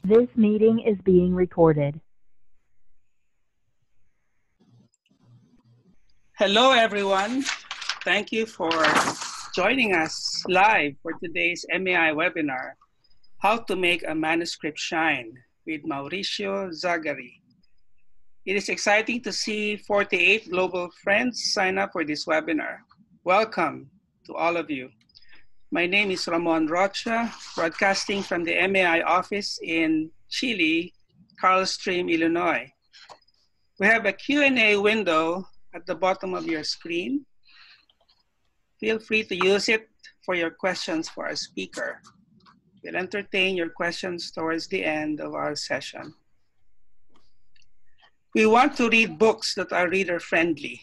This meeting is being recorded. Hello, everyone. Thank you for joining us live for today's MAI webinar, How to Make a Manuscript Shine with Mauricio Zágari. It is exciting to see 48 global friends sign up for this webinar. Welcome to all of you. My name is Ramon Rocha, broadcasting from the MAI office in Chile, Carl Stream, Illinois. We have a Q&A window at the bottom of your screen. Feel free to use it for your questions for our speaker. We'll entertain your questions towards the end of our session. We want to read books that are reader-friendly,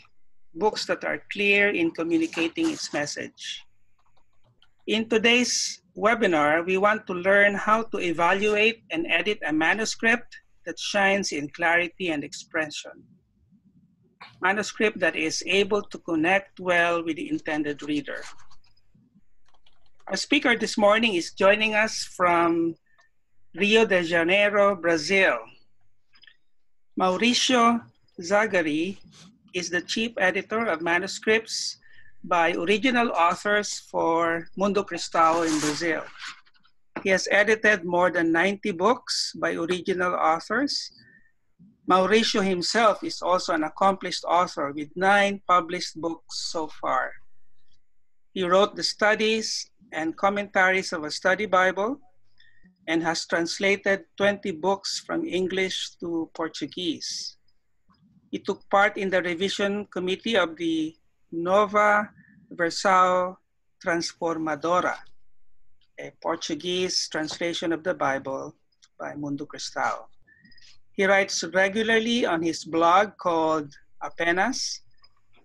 books that are clear in communicating its message. In today's webinar, we want to learn how to evaluate and edit a manuscript that shines in clarity and expression. Manuscript that is able to connect well with the intended reader. Our speaker this morning is joining us from Rio de Janeiro, Brazil. Mauricio Zágari is the chief editor of manuscripts by original authors for Mundo Cristão in Brazil. He has edited more than 90 books by original authors. Mauricio himself is also an accomplished author with 9 published books so far. He wrote the studies and commentaries of a study Bible and has translated 20 books from English to Portuguese. He took part in the revision committee of the Nova Versão Transformadora, a Portuguese translation of the Bible by Mundo Cristão. He writes regularly on his blog called Apenas,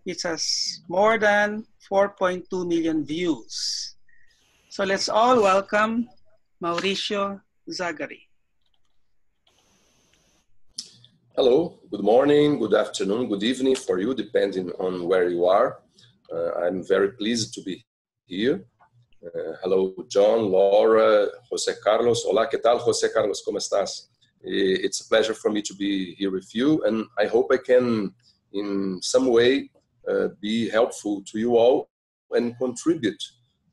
which has more than 4.2 million views. So let's all welcome Mauricio Zágari. Hello, good morning, good afternoon, good evening for you, depending on where you are. I'm very pleased to be here. Hello, John, Laura, José Carlos. Hola, ¿qué tal, José Carlos? ¿Cómo estás? It's a pleasure for me to be here with you, and I hope I can, in some way, be helpful to you all and contribute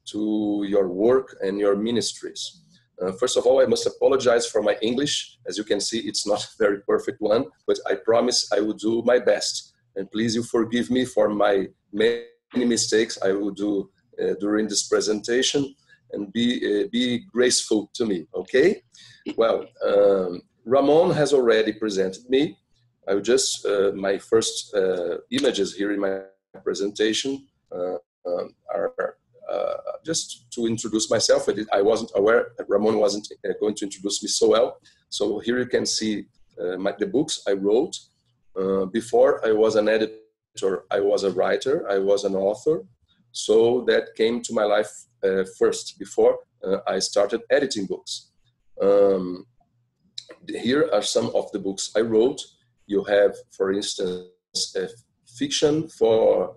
to your work and your ministries. First of all, I must apologize for my English. As you can see, it's not a very perfect one, but I promise I will do my best. And please, you forgive me for my many mistakes I will do during this presentation, and be graceful to me, okay? Well, Ramon has already presented me. I will just, my first images here in my presentation are just to introduce myself. I wasn't aware that Ramon wasn't going to introduce me so well. So here you can see the books I wrote. Before I was an editor, I was a writer, I was an author. So that came to my life first, before I started editing books. Here are some of the books I wrote. You have, for instance, fiction for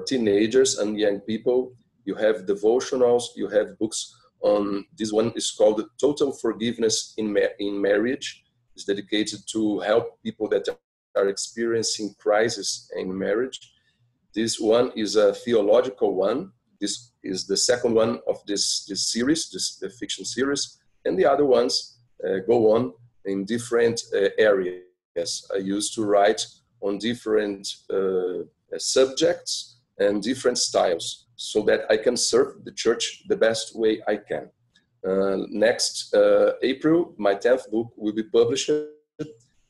teenagers and young people. You have devotionals. You have books on, this one is called Total Forgiveness in Marriage. It's dedicated to help people that are experiencing crisis in marriage. This one is a theological one. This is the second one of this series, the fiction series. And the other ones go on in different areas. I used to write on different subjects and different styles so that I can serve the church the best way I can. Next April, my 10th book will be published.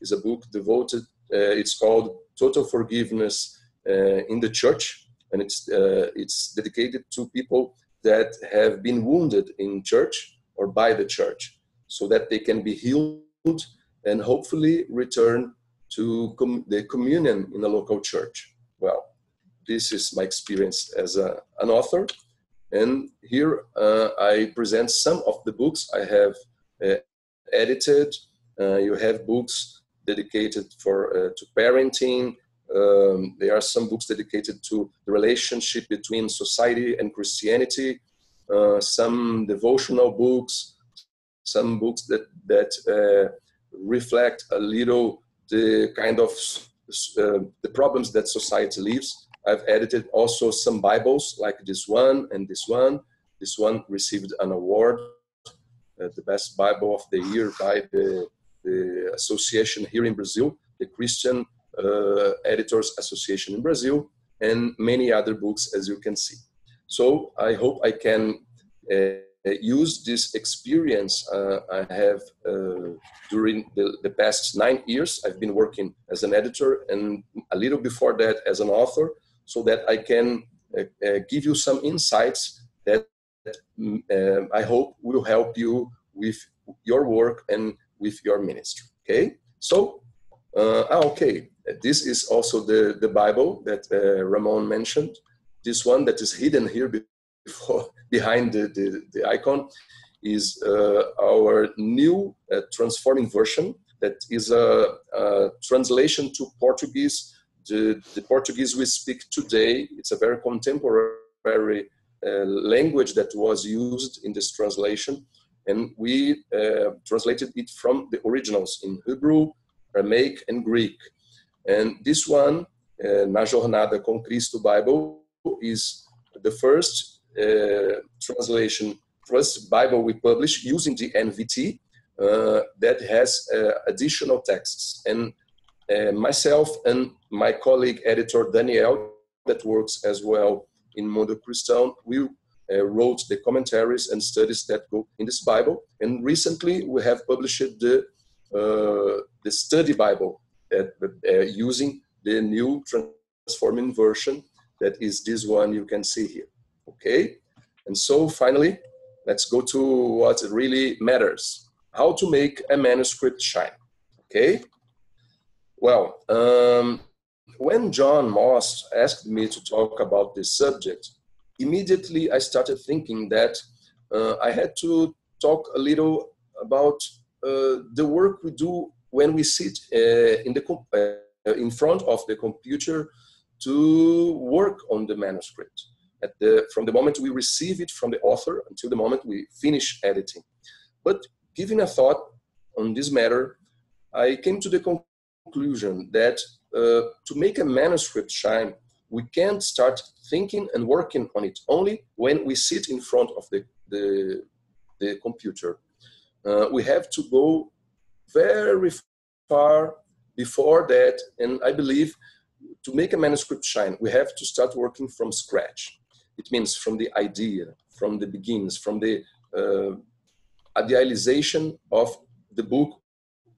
It's a book devoted, it's called Total Forgiveness in the Church, and it's dedicated to people that have been wounded in church or by the church, so that they can be healed and hopefully return to the communion in a local church. Well, this is my experience as an author. And here I present some of the books I have edited. You have books dedicated to parenting. There are some books dedicated to the relationship between society and Christianity. Some devotional books, some books that reflect a little the kind of the problems that society lives. I've edited also some Bibles like this one and this one. This one received an award, the best Bible of the year by the association here in Brazil, the Christian Editors Association in Brazil, and many other books, as you can see. So I hope I can use this experience I have during the past 9 years. I've been working as an editor and a little before that as an author, so that I can give you some insights that I hope will help you with your work and with your ministry. Okay, so okay, this is also the Bible that Ramon mentioned. This one that is hidden here behind the icon is our new transforming version. That is a translation to Portuguese. The Portuguese we speak today, it's a very contemporary language that was used in this translation, and we translated it from the originals in Hebrew, Aramaic, and Greek. And this one, Na Jornada com Cristo Bible, is the first translation, first Bible we published using the NVT that has additional texts. And myself and my colleague editor Daniel, that works as well in Mundo Cristão, we wrote the commentaries and studies that go in this Bible. And recently we have published the study Bible that using the new transforming version, that is this one you can see here. Okay, and so finally, let's go to what really matters: how to make a manuscript shine. Okay, well, when John Moss asked me to talk about this subject, immediately I started thinking that I had to talk a little about the work we do when we sit in front of the computer to work on the manuscript. From the moment we receive it from the author until the moment we finish editing. But giving a thought on this matter, I came to the conclusion that to make a manuscript shine, we can't start thinking and working on it only when we sit in front of the computer. We have to go very far before that, and I believe to make a manuscript shine, we have to start working from scratch. It means from the idea, from the beginnings, from the idealization of the book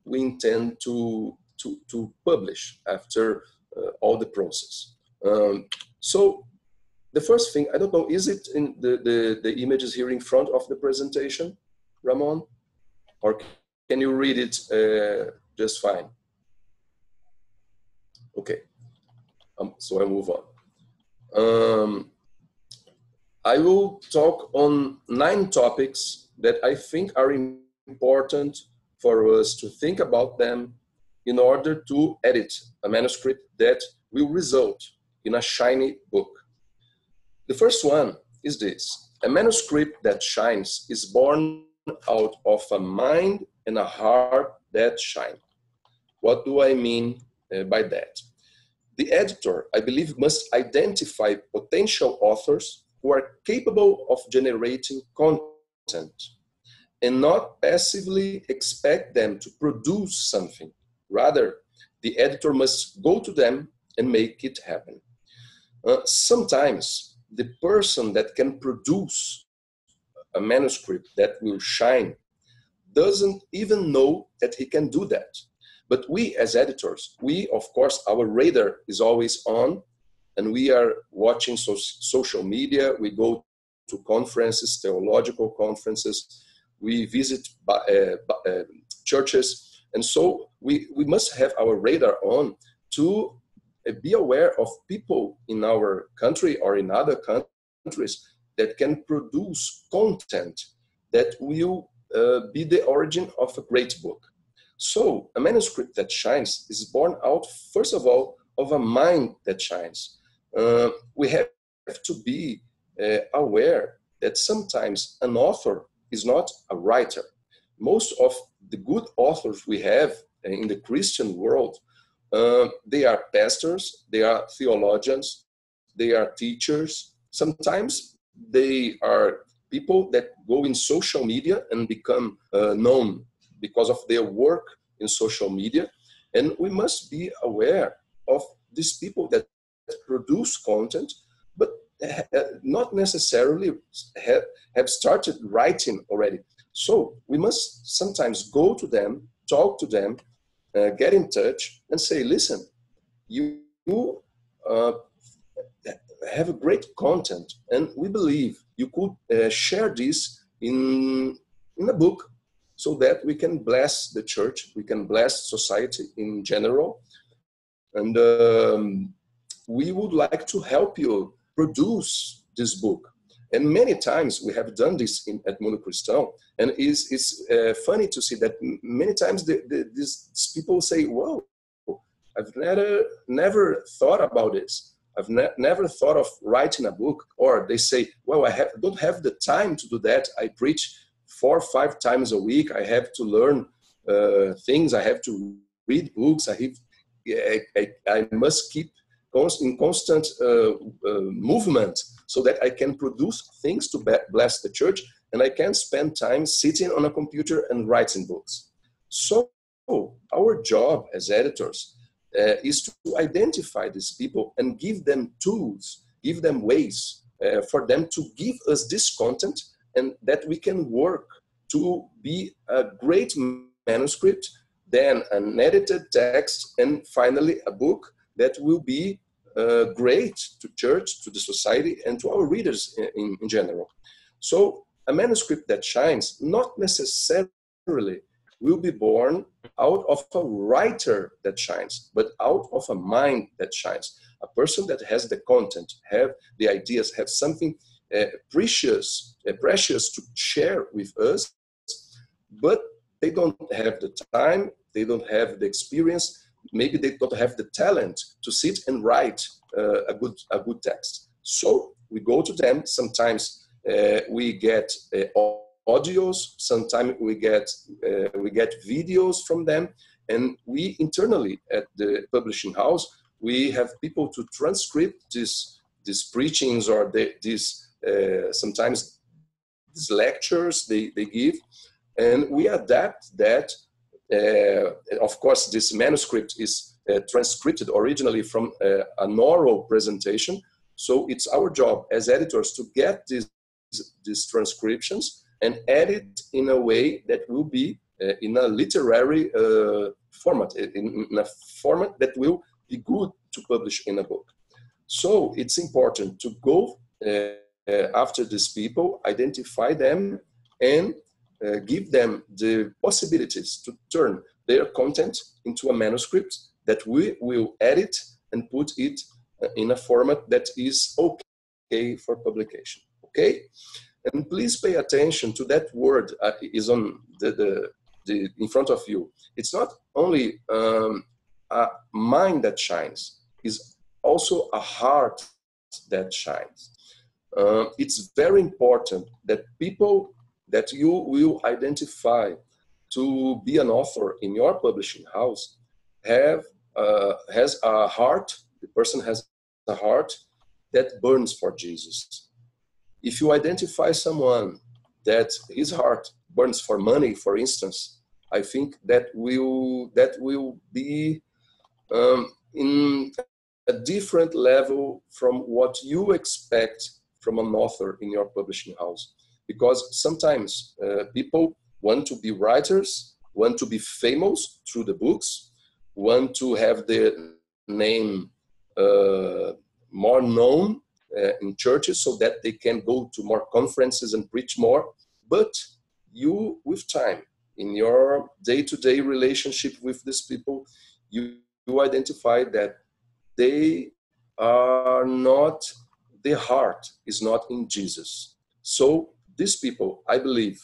we intend to publish after all the process. So the first thing, I don't know, is it in the images here in front of the presentation, Ramon? Or can you read it just fine? Okay, so I move on. I will talk on 9 topics that I think are important for us to think about them in order to edit a manuscript that will result in a shiny book. The first one is this: a manuscript that shines is born out of a mind and a heart that shine. What do I mean by that? The editor, I believe, must identify potential authors who are capable of generating content and not passively expect them to produce something. Rather, the editor must go to them and make it happen. Sometimes the person that can produce a manuscript that will shine doesn't even know that he can do that. But we as editors, we, of course, our radar is always on, and we are watching social media. We go to conferences, theological conferences. We visit churches. And so we must have our radar on to be aware of people in our country or in other countries that can produce content that will be the origin of a great book. So a manuscript that shines is born out, first of all, of a mind that shines. We have to be aware that sometimes an author is not a writer. most of the good authors we have in the Christian world, they are pastors, they are theologians, they are teachers. Sometimes they are people that go in social media and become known because of their work in social media. And we must be aware of these people that produce content, but not necessarily have started writing already. So we must sometimes go to them, talk to them, get in touch and say, listen, you have a great content, and we believe you could share this in a book so that we can bless the church, we can bless society in general. And we would like to help you produce this book. And many times we have done this at Mundo Cristão, and it's funny to see that many times these people say, "Whoa, I've never thought about this. I've never thought of writing a book." Or they say, "Well, don't have the time to do that. I preach 4 or 5 times a week. I have to learn things. I have to read books. I must keep in constant movement so that I can produce things to bless the church, and I can spend time sitting on a computer and writing books." So our job as editors is to identify these people and give them tools, give them ways for them to give us this content, and that we can work to be a great manuscript, then an edited text, and finally a book that will be great to church, to the society, and to our readers in general. So a manuscript that shines not necessarily will be born out of a writer that shines, but out of a mind that shines. A person that has the content, have the ideas, have something precious to share with us, but they don't have the time, they don't have the experience, maybe they don't have the talent to sit and write a good text. So we go to them. Sometimes we get audios, sometimes we get videos from them, and we internally at the publishing house, we have people to transcribe these preachings or sometimes these lectures they give, and we adapt that. Of course, this manuscript is transcribed originally from an oral presentation, so it's our job as editors to get these transcriptions and edit in a way that will be in a literary format, in a format that will be good to publish in a book. So it's important to go after these people, identify them, and give them the possibilities to turn their content into a manuscript that we will edit and put it in a format that is okay for publication. Okay? And please pay attention to that word is on the in front of you. It's not only a mind that shines, it's also a heart that shines. It's very important that people that you will identify to be an author in your publishing house has a heart, the person has a heart that burns for Jesus. If you identify someone that his heart burns for money, for instance, I think that will be in a different level from what you expect from an author in your publishing house. Because sometimes people want to be writers, want to be famous through the books, want to have their name more known in churches so that they can go to more conferences and preach more. But you, with time, in your day-to-day relationship with these people, you identify that they are not, their heart is not in Jesus. So these people, I believe,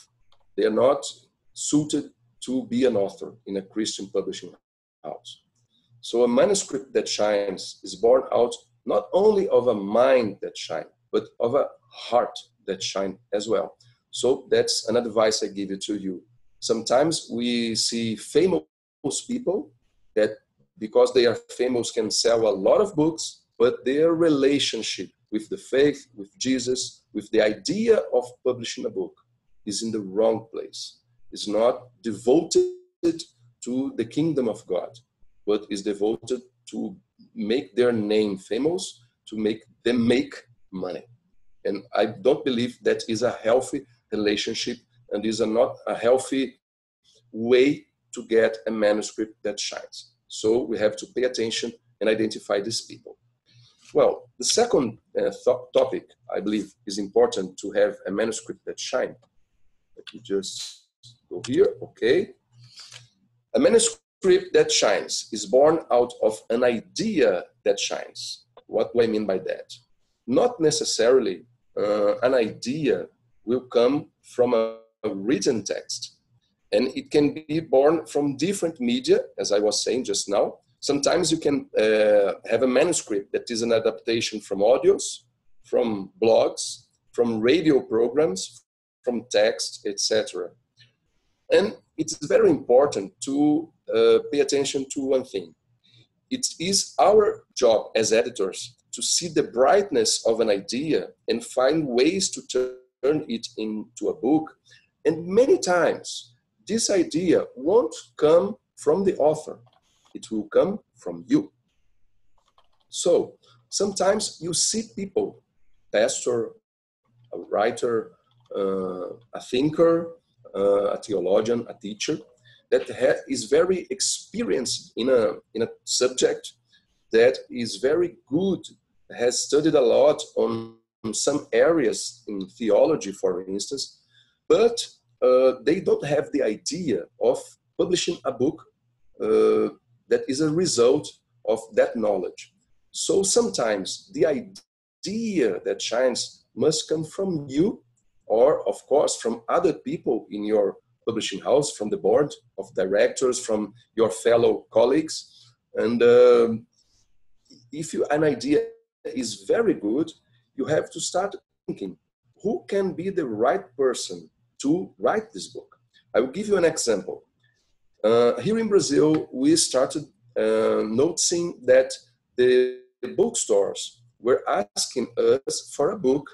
they are not suited to be an author in a Christian publishing house. So a manuscript that shines is born out not only of a mind that shines, but of a heart that shines as well. So that's an advice I give it to you. Sometimes we see famous people that, because they are famous, can sell a lot of books, but their relationship with the faith, with Jesus, with the idea of publishing a book is in the wrong place. It's not devoted to the kingdom of God, but is devoted to make their name famous, to make them make money. And I don't believe that is a healthy relationship, and is not a healthy way to get a manuscript that shines. So we have to pay attention and identify these people. Well, the second topic I believe is important to have a manuscript that shines. Let me just go here. Okay. A manuscript that shines is born out of an idea that shines. What do I mean by that? Not necessarily an idea will come from a written text. And it can be born from different media, as I was saying just now. Sometimes you can have a manuscript that is an adaptation from audios, from blogs, from radio programs, from text, etc. And it's very important to pay attention to one thing. It is our job as editors to see the brightness of an idea and find ways to turn it into a book. And many times, this idea won't come from the author. It will come from you. So sometimes you see people, pastor, a writer, a thinker, a theologian, a teacher, that is very experienced in a subject, that is very good, has studied a lot on some areas in theology, for instance, but they don't have the idea of publishing a book that is a result of that knowledge. So sometimes the idea that shines must come from you, or of course from other people in your publishing house, from the board of directors, from your fellow colleagues. And if an idea is very good, you have to start thinking, who can be the right person to write this book? I will give you an example. Here in Brazil, we started noticing that the bookstores were asking us for a book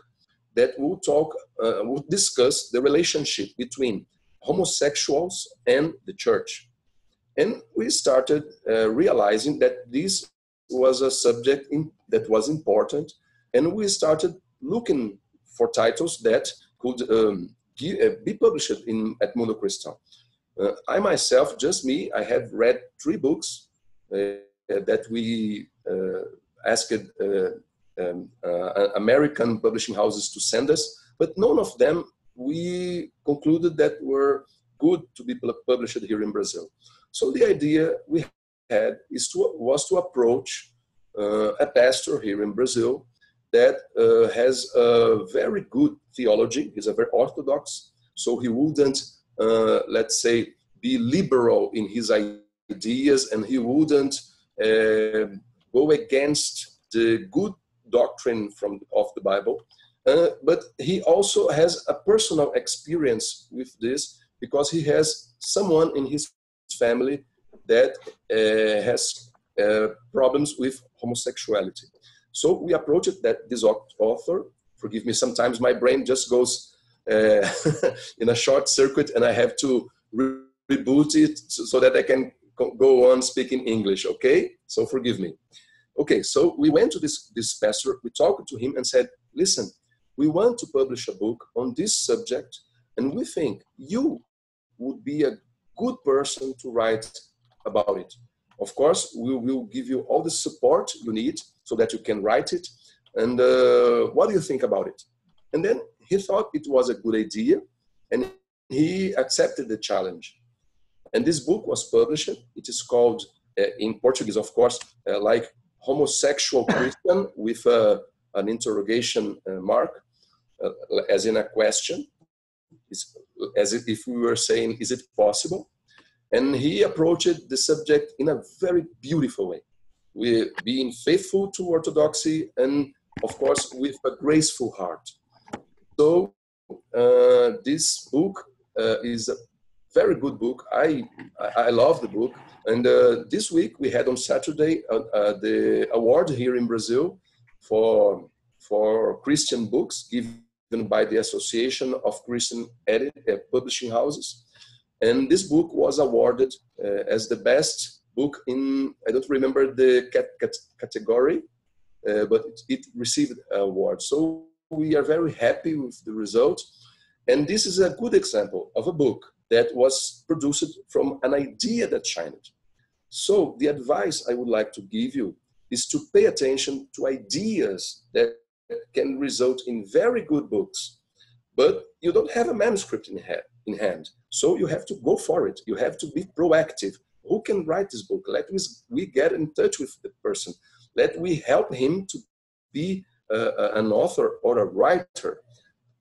that would discuss the relationship between homosexuals and the church. And we started realizing that this was a subject that was important, and we started looking for titles that could be published at Mundo Cristão. I myself, just me, I have read 3 books that we asked American publishing houses to send us, but none of them we concluded that were good to be published here in Brazil. So the idea we had was to approach a pastor here in Brazil that has a very good theology. He's a very orthodox, so he wouldn't, let's say, be liberal in his ideas, and he wouldn't go against the good doctrine of the Bible. But he also has a personal experience with this, because he has someone in his family that has problems with homosexuality. So we approached this author. Forgive me, sometimes my brain just goes in a short circuit, and I have to reboot it so that I can go on speaking English, okay? So forgive me. Okay, so we went to this pastor, we talked to him and said, listen, we want to publish a book on this subject, and we think you would be a good person to write about it. Of course, we will give you all the support you need so that you can write it. And what do you think about it? And then he thought it was a good idea, and he accepted the challenge. And this book was published. It is called, in Portuguese, of course, like Homosexual Christian, with an interrogation mark, as in a question, as if we were saying, is it possible? And he approached the subject in a very beautiful way, with being faithful to orthodoxy and, of course, with a graceful heart. So this book is very good book. I love the book. And this week we had on Saturday the award here in Brazil for Christian books given by the Association of Christian Publishing Houses. And this book was awarded as the best book in, I don't remember the category, but it received an award. So we are very happy with the result. And this is a good example of a book that was produced from an idea that shined. So the advice I would like to give you is to pay attention to ideas that can result in very good books, but you don't have a manuscript in hand. So you have to go for it. You have to be proactive. Who can write this book? Let we get in touch with the person. Let we help him to be an author or a writer.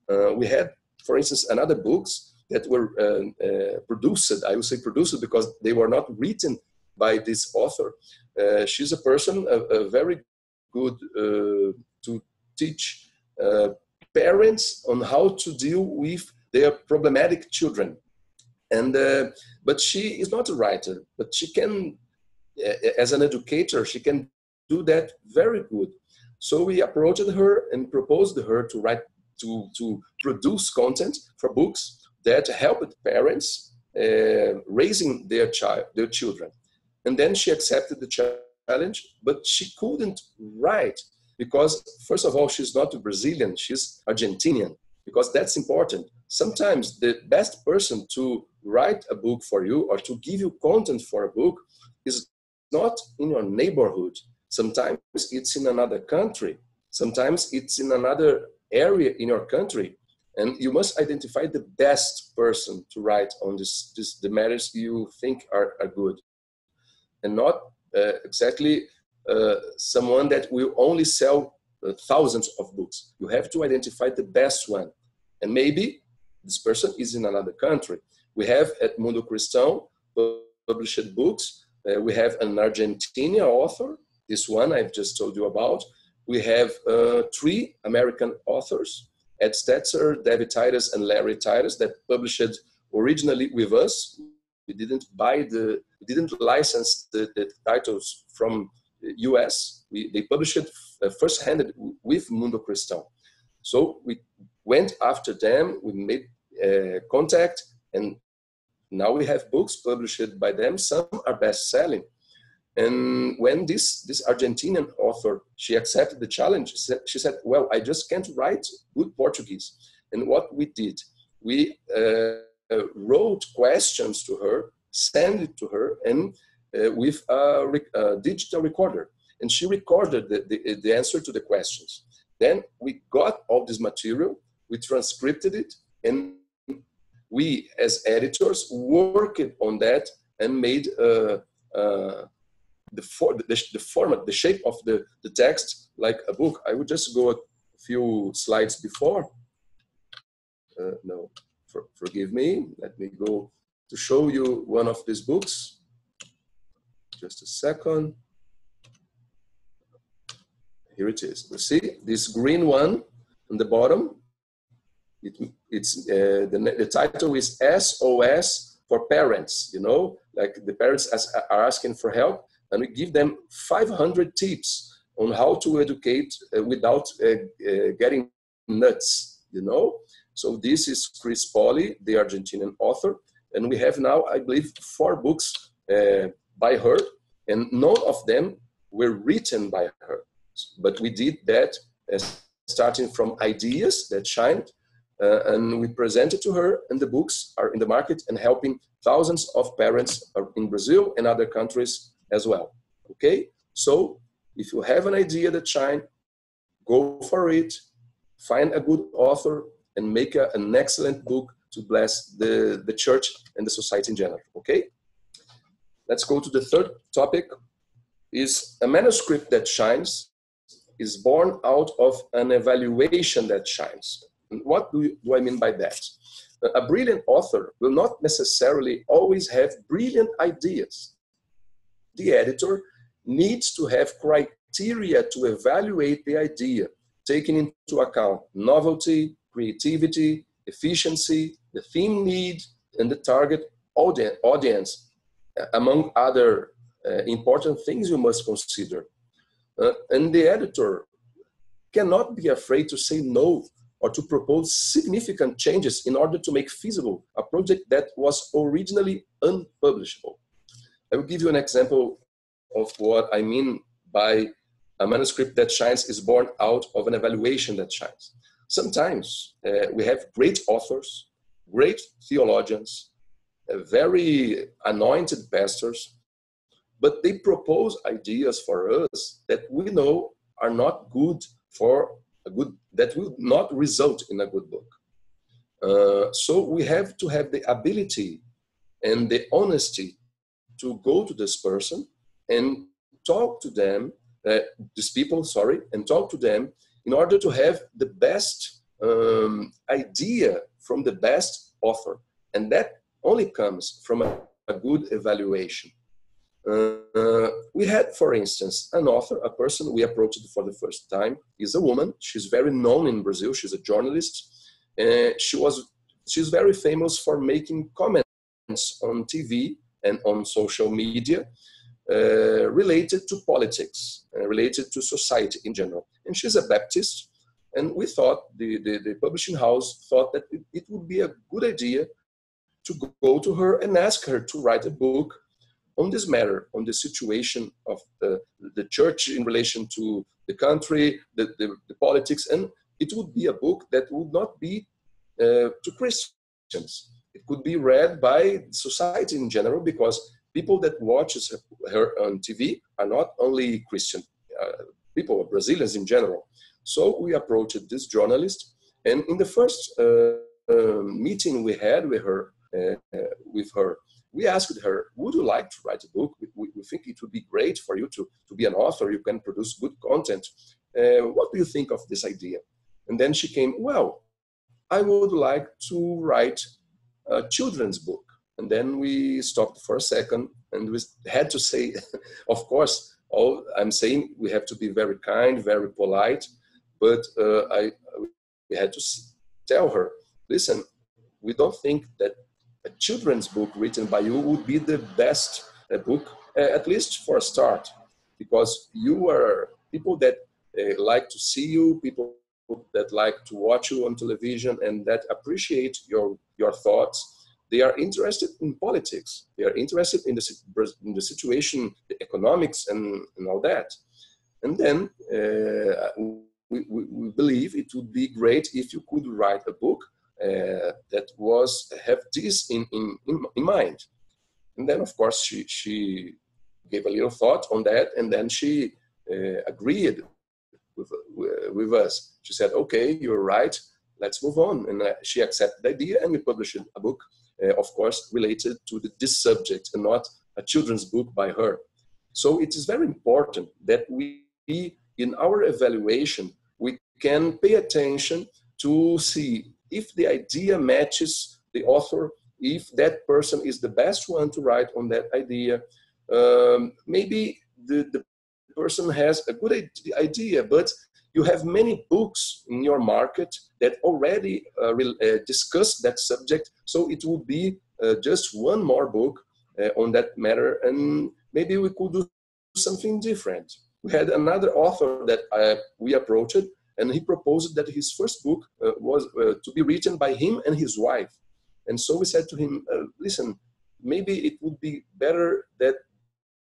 We had, for instance, another books that were produced. I would say produced because they were not written by this author. She's a person very good to teach parents on how to deal with their problematic children. And but she is not a writer, but she can, as an educator, she can do that very good. So we approached her and proposed her to write, to produce content for books that helped parents raising their children. And then she accepted the challenge, but she couldn't write because, first of all, she's not a Brazilian, she's Argentinian, because that's important. Sometimes the best person to write a book for you or to give you content for a book is not in your neighborhood. Sometimes it's in another country. Sometimes it's in another area in your country. And you must identify the best person to write on the matters you think are good. And not exactly someone that will only sell thousands of books. You have to identify the best one. And maybe this person is in another country. We have at Mundo Cristão published books. We have an Argentinian author, this one I've just told you about. We have 3 American authors, Ed Stetzer, David Titus, and Larry Titus, that published originally with us. We didn't license the titles from the US. They published it first-handed with Mundo Cristão. So we went after them, we made contact, and now we have books published by them. Some are best-selling. And when this Argentinian author, she accepted the challenge, she said, well, I just can't write good Portuguese. And what we did, we wrote questions to her, sent it to her, and with a digital recorder. And she recorded the answer to the questions. Then we got all this material, we transcribed it, and we, as editors, worked on that and made the format, the shape of the text like a book. I would just go a few slides before. No, forgive me. Let me go to show you one of these books. Just a second. Here it is. You see this green one on the bottom? The title is SOS for Parents, you know, like the parents are asking for help, and we give them 500 tips on how to educate without getting nuts, you know. So this is Chris Polly, the Argentinian author, and we have now, I believe, 4 books by her, and none of them were written by her. But we did that starting from ideas that shined, and we presented to her, and the books are in the market and helping thousands of parents in Brazil and other countries as well. Okay, so if you have an idea that shine, go for it, find a good author, and make an excellent book to bless the church and the society in general. Okay, let's go to the third topic. Is a manuscript that shines is born out of an evaluation that shines. And what do I mean by that? A brilliant author will not necessarily always have brilliant ideas. The editor needs to have criteria to evaluate the idea, taking into account novelty, creativity, efficiency, the theme need, and the target audience, among other important things you must consider. And the editor cannot be afraid to say no or to propose significant changes in order to make feasible a project that was originally unpublishable. I will give you an example of what I mean by a manuscript that shines is born out of an evaluation that shines. Sometimes we have great authors, great theologians, very anointed pastors, but they propose ideas for us that we know are not good that will not result in a good book. So we have to have the ability and the honesty to go to this person and talk to them, these people, and talk to them in order to have the best idea from the best author. And that only comes from a good evaluation. We had, for instance, an author, a person we approached for the first time, is a woman. She's very known in Brazil. She's a journalist. She's very famous for making comments on TV and on social media related to politics, related to society in general. And she's a Baptist. And we thought, the publishing house thought that it would be a good idea to go to her and ask her to write a book on this matter, on the situation of the church in relation to the country, the politics. And it would be a book that would not be to Christians. It could be read by society in general, because people that watches her on TV are not only Christian people, Brazilians in general. So we approached this journalist, and in the first meeting we had with her, we asked her, would you like to write a book? We think it would be great for you to be an author. You can produce good content. What do you think of this idea? And then she came, well, I would like to write a children's book. And then we stopped for a second and we had to say, of course, I'm saying we have to be very kind, very polite, but we had to tell her, listen, we don't think that a children's book written by you would be the best book, at least for a start, because you are people that like to see you, people that like to watch you on television and that appreciate your thoughts. They are interested in politics. They are interested in the situation, the economics, and all that. And then we believe it would be great if you could write a book that have this in mind. And then, of course, she gave a little thought on that, and then she agreed with us. She said, okay, you're right, let's move on. And she accepted the idea, and we published a book, of course, related to this subject and not a children's book by her. So it is very important that we, in our evaluation, we can pay attention to see if the idea matches the author, if that person is the best one to write on that idea. Maybe the person has a good idea, but you have many books in your market that already discuss that subject, so it would be just one more book on that matter, and maybe we could do something different. We had another author that we approached, and he proposed that his first book was to be written by him and his wife. And so we said to him, listen, maybe it would be better that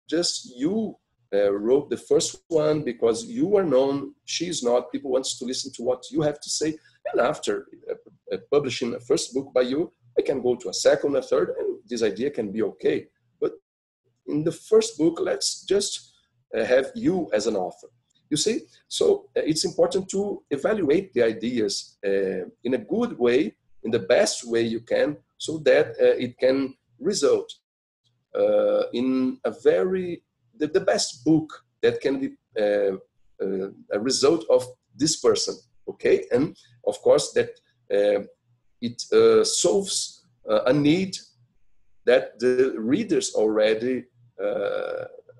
just you wrote the first one, because you are known, she's not, people want to listen to what you have to say. And after publishing a first book by you, I can go to a second, a third, and this idea can be okay. But in the first book, let's just have you as an author. You see, so it's important to evaluate the ideas in a good way, in the best way you can, so that it can result in the best book that can be a result of this person, okay? And of course that it solves a need that the readers already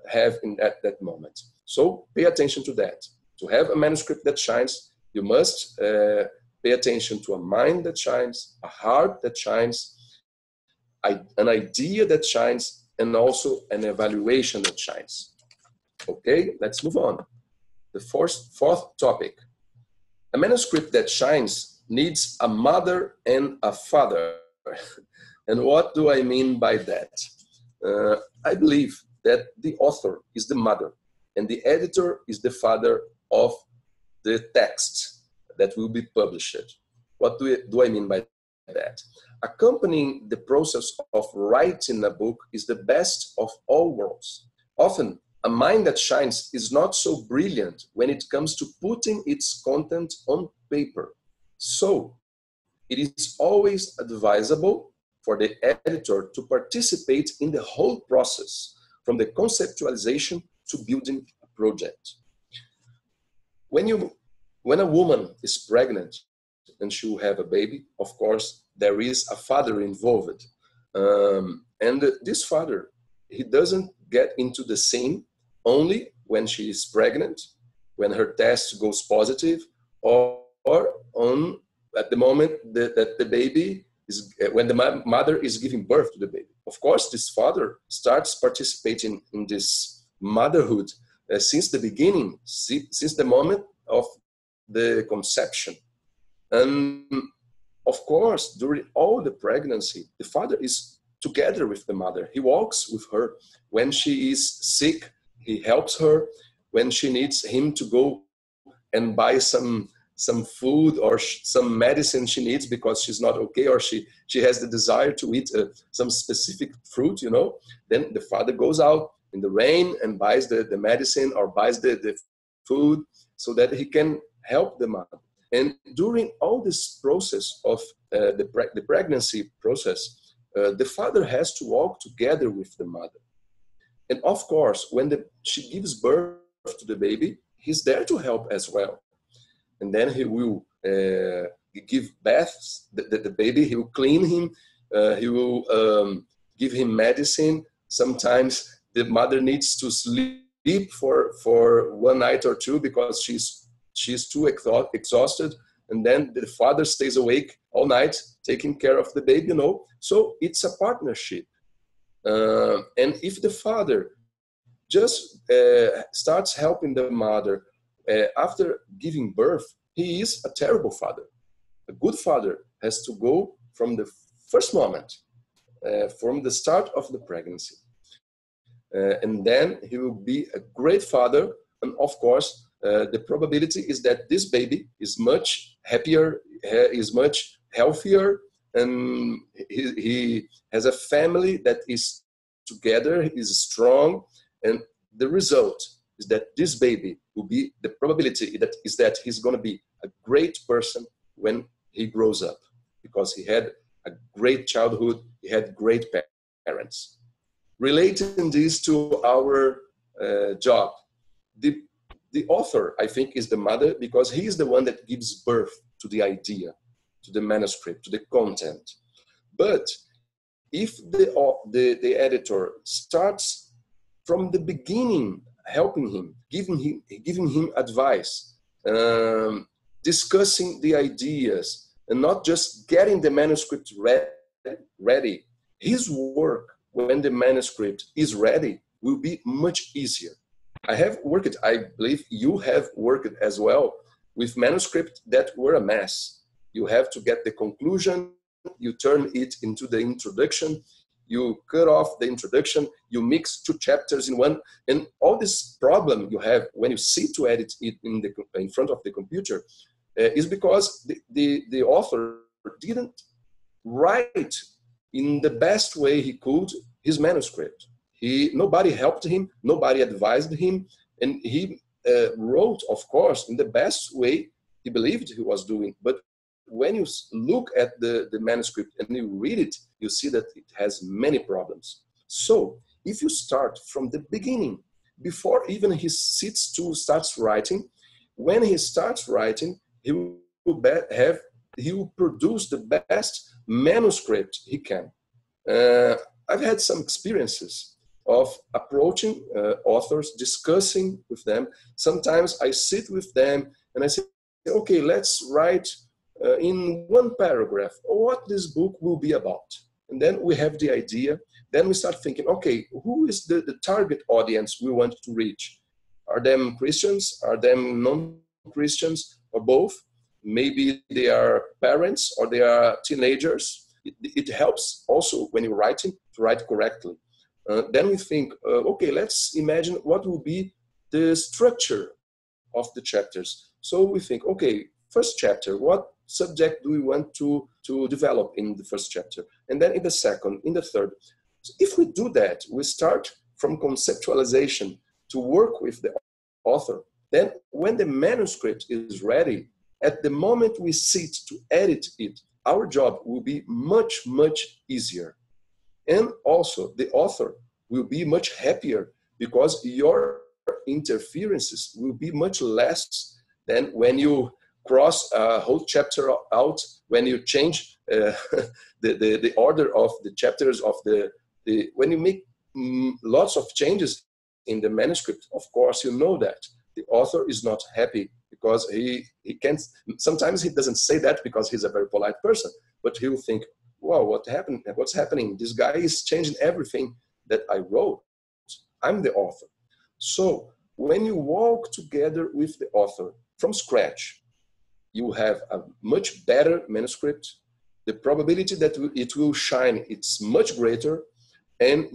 have at that moment. So pay attention to that. To have a manuscript that shines, you must pay attention to a mind that shines, a heart that shines, an idea that shines, and also an evaluation that shines. Okay, let's move on. The fourth topic. A manuscript that shines needs a mother and a father. And what do I mean by that? I believe that the author is the mother and the editor is the father of the text that will be published. What do I mean by that? Accompanying the process of writing a book is the best of all worlds. Often, a mind that shines is not so brilliant when it comes to putting its content on paper. So, it is always advisable for the editor to participate in the whole process, from the conceptualization to building a project. When a woman is pregnant and she will have a baby, of course, there is a father involved. And this father, he doesn't get into the scene only when she is pregnant, when her test goes positive, or on at the moment that the baby is, when the mother is giving birth to the baby. Of course, this father starts participating in this motherhood since the beginning, since the moment of the conception. And of course, during all the pregnancy, the father is together with the mother. He walks with her. When she is sick, he helps her. When she needs him to go and buy some food or some medicine she needs because she's not okay, or she has the desire to eat some specific fruit, you know, then the father goes out in the rain and buys the medicine or buys the food so that he can help the mother. And during all this process of the pregnancy process, the father has to walk together with the mother. And of course, when she gives birth to the baby, he's there to help as well. And then he will give baths, the baby, he will clean him, he will give him medicine. Sometimes the mother needs to sleep for one night or two because she's too exhausted. And then the father stays awake all night taking care of the baby, you know. So it's a partnership. And if the father just starts helping the mother after giving birth, he is a terrible father. A good father has to go from the first moment, from the start of the pregnancy. And then he will be a great father. And of course, the probability is that this baby is much happier, is much healthier, and he has a family that is together, is strong. And the result is that this baby will be, the probability that is that he's going to be a great person when he grows up, because he had a great childhood, he had great parents. Relating this to our job, the author, I think, is the mother, because he is the one that gives birth to the idea, to the manuscript, to the content. But if the editor starts from the beginning, helping him, giving him advice, discussing the ideas, and not just getting the manuscript ready, his work when the manuscript is ready will be much easier. I have worked, I believe you have worked as well, with manuscripts that were a mess. You have to get the conclusion, you turn it into the introduction, you cut off the introduction, you mix two chapters in one, and all this problem you have when you sit to edit it in front of the computer is because the author didn't write in the best way he could his manuscript. Nobody helped him, nobody advised him, and he wrote, of course, in the best way he believed he was doing. But when you look at the manuscript and you read it, you see that it has many problems. So if you start from the beginning, before even he starts writing, when he starts writing, he will produce the best manuscript he can. I've had some experiences of approaching authors, discussing with them. Sometimes I sit with them and I say, okay, let's write in one paragraph what this book will be about. And then we have the idea. Then we start thinking, okay, who is the target audience we want to reach? Are them Christians? Are them non-Christians? Or both? Maybe they are parents or they are teenagers. It helps also when you're writing to write correctly. Then we think, okay, let's imagine what will be the structure of the chapters. So we think, okay, first chapter, what subject do we want to develop in the first chapter? And then in the second, in the third. So if we do that, we start from conceptualization to work with the author. Then when the manuscript is ready, at the moment we sit to edit it, our job will be much, much easier. And also the author will be much happier because your interferences will be much less than when you cross a whole chapter out, when you change the order of the chapters of when you make lots of changes in the manuscript. Of course, you know that the author is not happy because he can't, sometimes he doesn't say that because he's a very polite person, but he will think, wow, what happened? What's happening? This guy is changing everything that I wrote. I'm the author. So when you walk together with the author from scratch, you have a much better manuscript. The probability that it will shine, it's much greater, and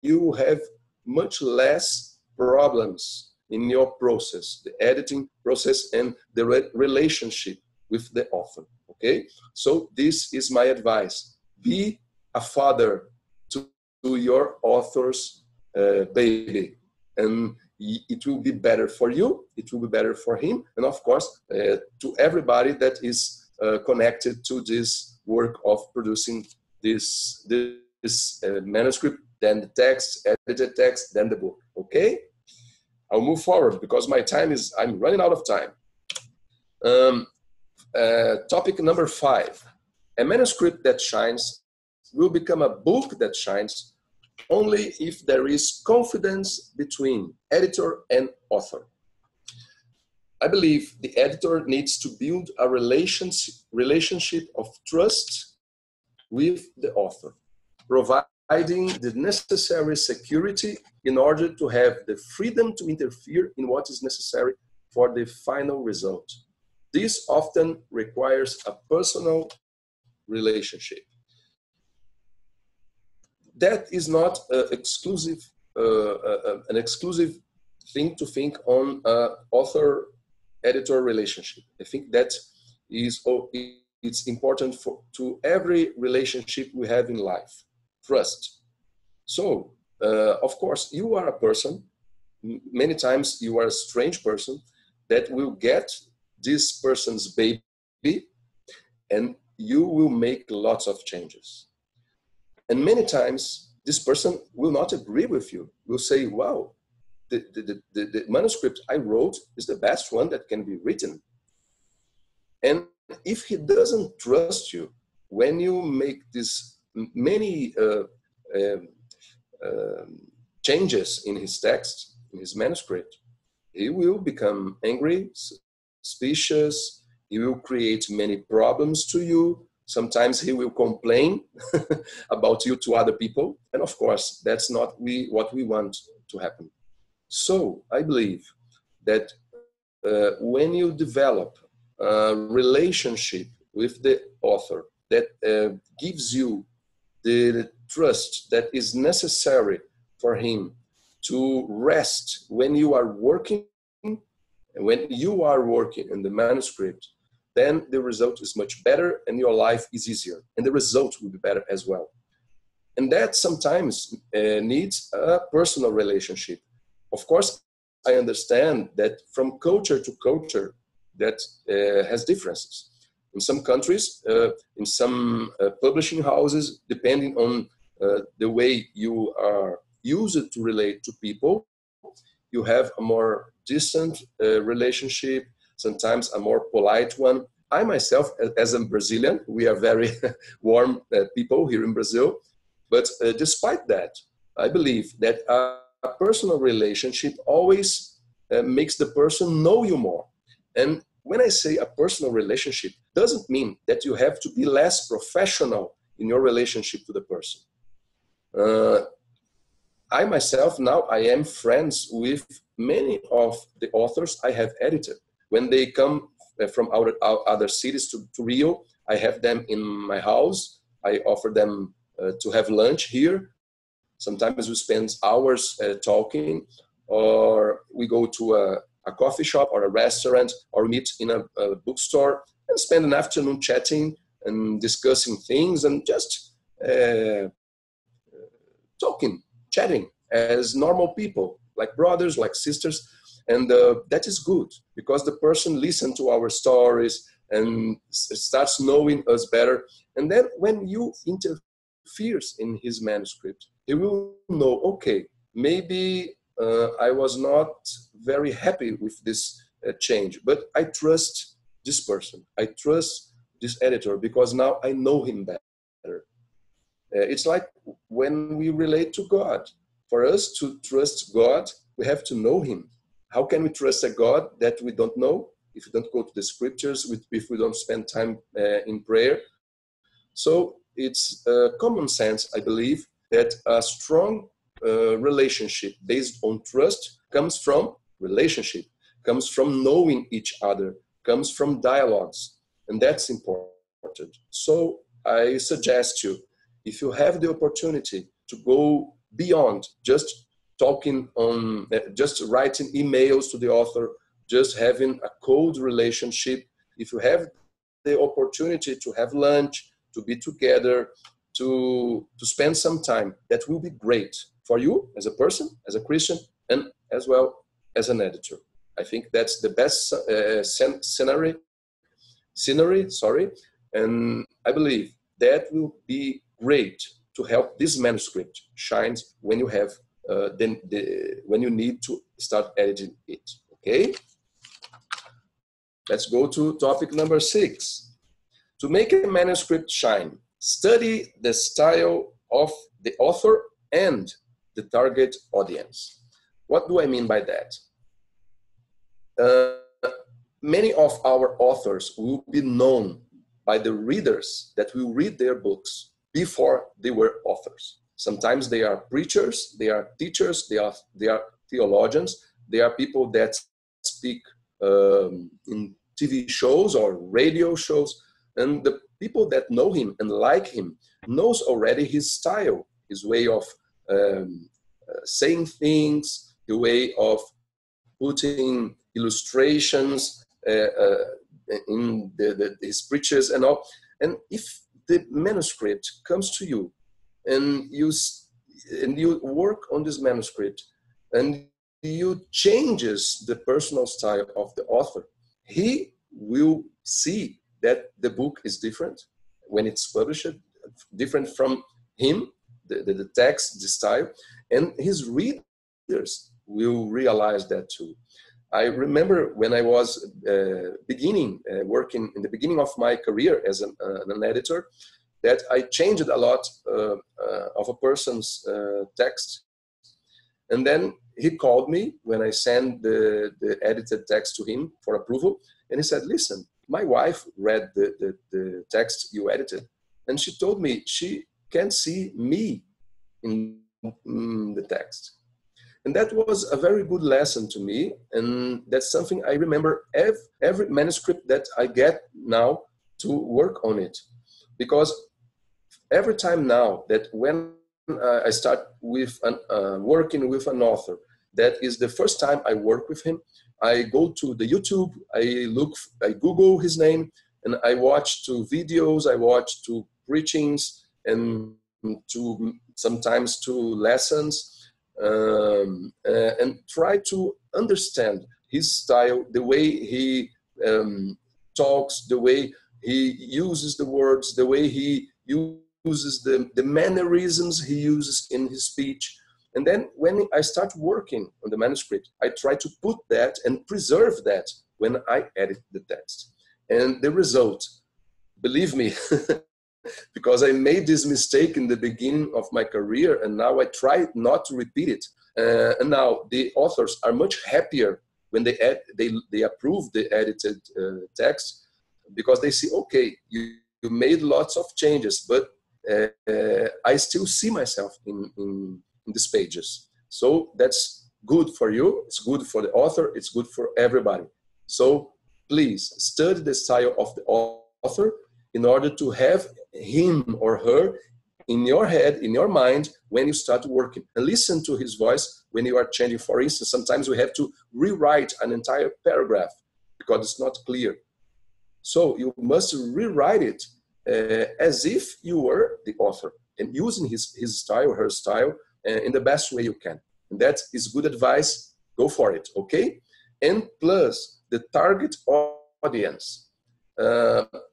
you have much less problems in your process, the editing process and the relationship with the author, okay? So this is my advice. Be a father to your author's baby, and it will be better for you, it will be better for him, and of course, to everybody that is connected to this work of producing this manuscript, then the text, edited text, then the book, okay? I'll move forward because my time is, I'm running out of time. Topic number 5. A manuscript that shines will become a book that shines only if there is confidence between editor and author. I believe the editor needs to build a relationship of trust with the author, providing the necessary security in order to have the freedom to interfere in what is necessary for the final result. This often requires a personal relationship. That is not an exclusive thing to think on author-editor relationship. I think that it's important to every relationship we have in life. Trust. So, of course, you are a person, many times you are a strange person that will get this person's baby and you will make lots of changes. And many times this person will not agree with you, will say, wow, the manuscript I wrote is the best one that can be written. And if he doesn't trust you, when you make these many changes in his text, in his manuscript, he will become angry, suspicious, he will create many problems to you. Sometimes he will complain about you to other people. And of course, that's not what we want to happen. So I believe that when you develop a relationship with the author that gives you the trust that is necessary for him to rest when you are working, and when you are working in the manuscript, then the result is much better and your life is easier and the result will be better as well. And that sometimes needs a personal relationship. Of course, I understand that from culture to culture that has differences. In some countries, in some publishing houses, depending on the way you are used to relate to people, you have a more distant relationship, sometimes a more polite one. I myself, as a Brazilian, we are very warm people here in Brazil. But despite that, I believe that a personal relationship always makes the person know you more. And when I say a personal relationship, doesn't mean that you have to be less professional in your relationship to the person. I myself, now I am friends with many of the authors I have edited. When they come from our other cities to Rio, I have them in my house. I offer them to have lunch here. Sometimes we spend hours talking, or we go to a coffee shop or a restaurant, or meet in a bookstore and spend an afternoon chatting and discussing things and just talking, chatting as normal people, like brothers, like sisters. And that is good, because the person listens to our stories and starts knowing us better. And then when you interfere in his manuscript, he will know, okay, maybe I was not very happy with this change, but I trust this person. I trust this editor because now I know him better. It's like when we relate to God. For us to trust God, we have to know him. How can we trust a God that we don't know? If we don't go to the scriptures, if we don't spend time in prayer. So it's common sense, I believe, that a strong relationship based on trust comes from relationship, comes from knowing each other, comes from dialogues, and that's important. So I suggest you, if you have the opportunity to go beyond just talking on, just writing emails to the author, just having a cold relationship, if you have the opportunity to have lunch, to be together, to spend some time, that will be great for you as a person, as a Christian, and as well as an editor. I think that's the best scenery, and I believe that will be great to help this manuscript shines when you have when you need to start editing it. Okay, let's go to topic number 6. To make a manuscript shine, study the style of the author and the target audience. What do I mean by that? Many of our authors will be known by the readers that will read their books before they were authors. Sometimes they are preachers, they are teachers, they are theologians, they are people that speak in TV shows or radio shows, and the people that know him and like him knows already his style, his way of saying things, the way of putting illustrations in his preachers and all. And if the manuscript comes to you and you work on this manuscript and you changes the personal style of the author, he will see that the book is different when it's published, different from him, the text, the style, and his readers will realize that too. I remember when I was working in the beginning of my career as an editor, that I changed a lot of a person's text. And then he called me when I sent the edited text to him for approval. And he said, listen, my wife read the text you edited. And she told me she can't see me in the text. And that was a very good lesson to me. And that's something I remember every manuscript that I get now to work on it. Because every time now that when I start with working with an author, that is the first time I work with him, I go to the YouTube, I Google his name, and I watch 2 videos, I watch 2 preachings, and sometimes 2 lessons, and try to understand his style, the way he talks, the way he uses the words, the way he uses the mannerisms he uses in his speech. And then when I start working on the manuscript, I try to put that and preserve that when I edit the text. And the result, believe me, because I made this mistake in the beginning of my career, and now I try not to repeat it. And now the authors are much happier when they approve the edited text, because they see, okay, you made lots of changes, but I still see myself in these pages. So that's good for you, it's good for the author, it's good for everybody. So please study the style of the author in order to have him or her in your head, in your mind, when you start working. And listen to his voice when you are changing. For instance, sometimes we have to rewrite an entire paragraph because it's not clear. So you must rewrite it as if you were the author and using his style, her style, in the best way you can. And that is good advice. Go for it, okay? And plus, the target audience.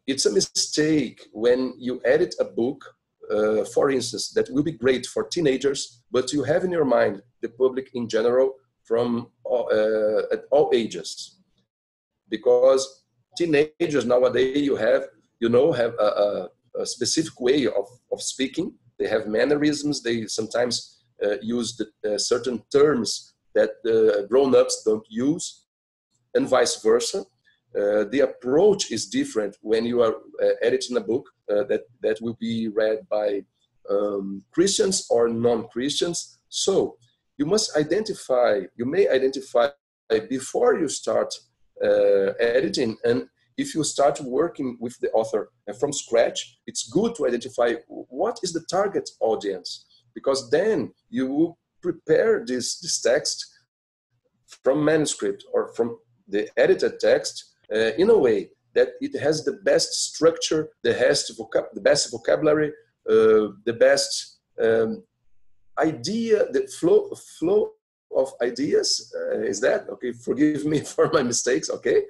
It's a mistake when you edit a book, for instance, that will be great for teenagers, but you have in your mind the public in general from at all ages. Because teenagers nowadays, have a specific way of speaking. They have mannerisms. They sometimes use certain terms that grown-ups don't use, and vice versa. The approach is different when you are editing a book that will be read by Christians or non-Christians. So you must identify, you may identify before you start editing, and if you start working with the author from scratch, it's good to identify what is the target audience, because then you will prepare this text from manuscript or from the edited text in a way that it has the best structure, the best vocabulary, the best idea, the flow of ideas. Is that okay? Forgive me for my mistakes, okay?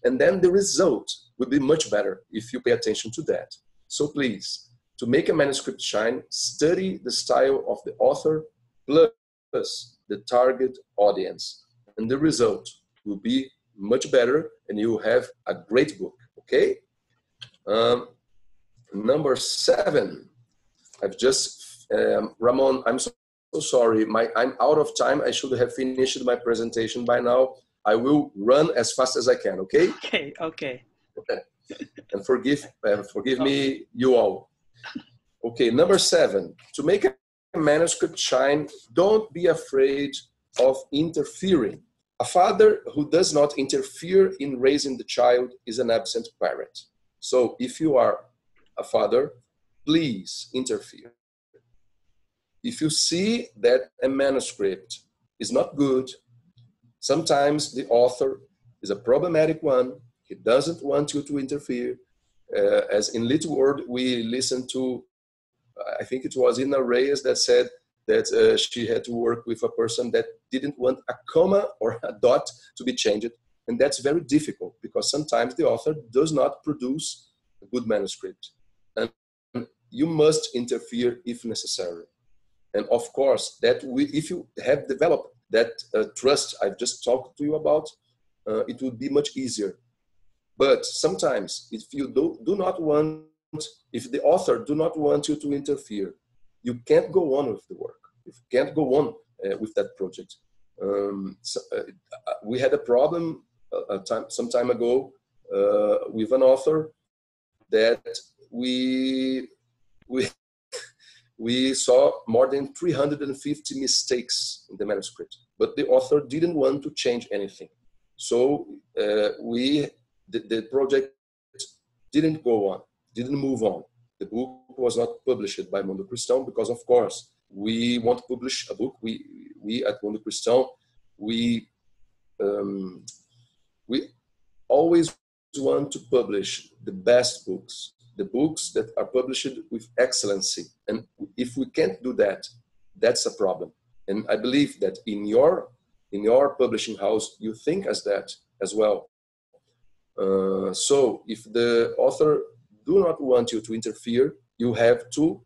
And then the result would be much better if you pay attention to that. So please, to make a manuscript shine, study the style of the author plus the target audience. And the result will be much better and you have a great book, okay? Number 7, I've just, Ramon, I'm so sorry, I'm out of time. I should have finished my presentation by now. I will run as fast as I can, okay? Okay. And forgive me, you all. Okay, number 7, to make a manuscript shine, don't be afraid of interfering. A father who does not interfere in raising the child is an absent parent. So if you are a father, please interfere. If you see that a manuscript is not good, sometimes the author is a problematic one, he doesn't want you to interfere. As in Little Word, we listened to, I think it was Ina Reyes that said that she had to work with a person that didn't want a comma or a dot to be changed. And that's very difficult because sometimes the author does not produce a good manuscript. And you must interfere if necessary. And of course, if you have developed that trust I've just talked to you about, it would be much easier. But sometimes if you do not want, if the author do not want you to interfere, you can't go on with the work. You can't go on with that project. We had a problem some time ago with an author that we saw more than 350 mistakes in the manuscript, but the author didn't want to change anything. So the project didn't go on, didn't move on. The book was not published by Mundo Cristão because, of course, we want to publish a book. We at Mundo Cristão, we always want to publish the best books, the books that are published with excellency. And if we can't do that, that's a problem. And I believe that in your publishing house, you think as that as well. So if the author do not want you to interfere, you have to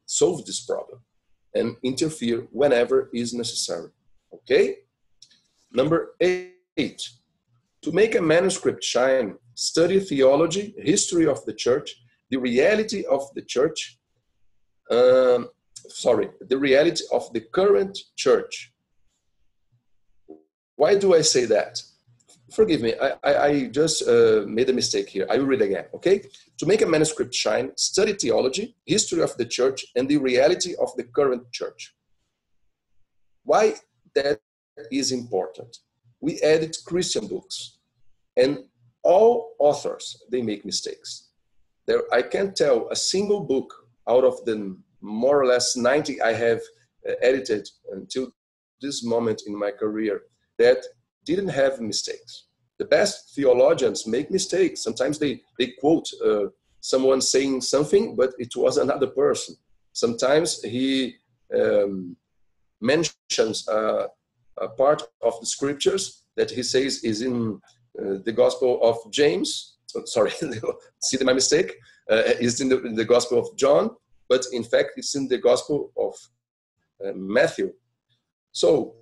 solve this problem and interfere whenever is necessary. Okay? Number 8, to make a manuscript shine, study theology, history of the church, the reality of the church, the reality of the current church. Why do I say that? Forgive me, I just made a mistake here. I will read again, okay? To make a manuscript shine, study theology, history of the church, and the reality of the current church. Why that is important? We edit Christian books, and all authors, they make mistakes. I can't tell a single book out of the more or less 90 I have edited until this moment in my career that didn't have mistakes. The best theologians make mistakes. Sometimes they quote someone saying something, but it was another person. Sometimes he mentions a part of the scriptures that he says is in the Gospel of James. Oh, sorry, see my mistake. Is in the Gospel of John, but in fact it's in the Gospel of Matthew. So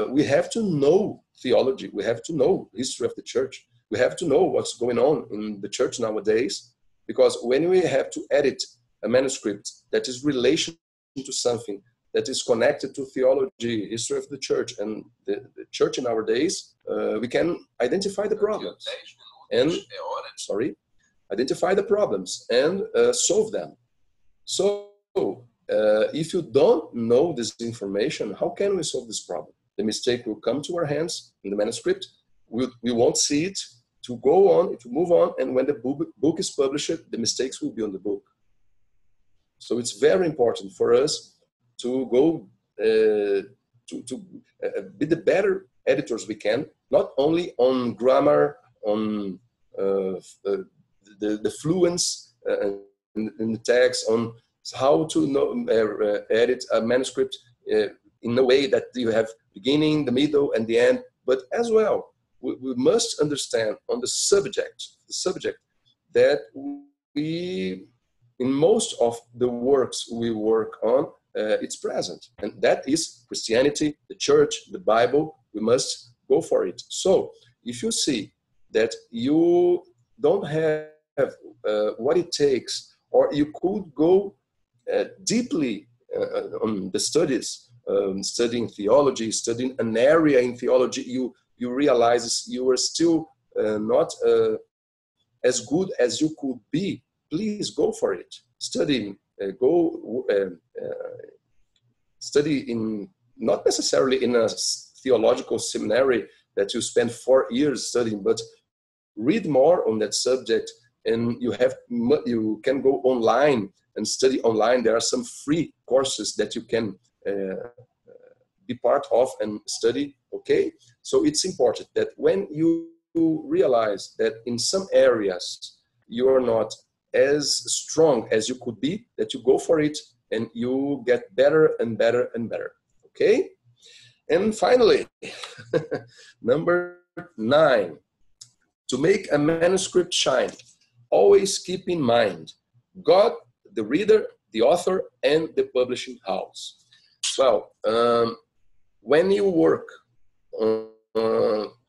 we have to know theology. We have to know history of the church. We have to know what's going on in the church nowadays, because when we have to edit a manuscript that is relation to something that is connected to theology, history of the church, and the church in our days, we can identify the problems and identify the problems and solve them. So if you don't know this information, how can we solve this problem? The mistake will come to our hands in the manuscript. We won't see it, to go on, to move on, and when the book is published, the mistakes will be on the book. So it's very important for us to go to be the better editors we can, not only on grammar, on the fluence in the text, on how to edit a manuscript in a way that you have beginning, the middle, and the end, but as well, we must understand on the subject that we, in most of the works we work on, it's present, and that is Christianity, the church, the Bible. We must go for it. So if you see that you don't have what it takes, or you could go deeply on the studies, studying theology, studying an area in theology, you realize you are still not as good as you could be. Please go for it. Study in, not necessarily in a theological seminary that you spend 4 years studying, but read more on that subject, and you can go online and study online. There are some free courses that you can be part of and study, okay? So it's important that when you realize that in some areas you are not as strong as you could be, that you go for it and you get better and better and better, okay? And finally, number 9, to make a manuscript shine, always keep in mind God, the reader, the author, and the publishing house. Well, when you work on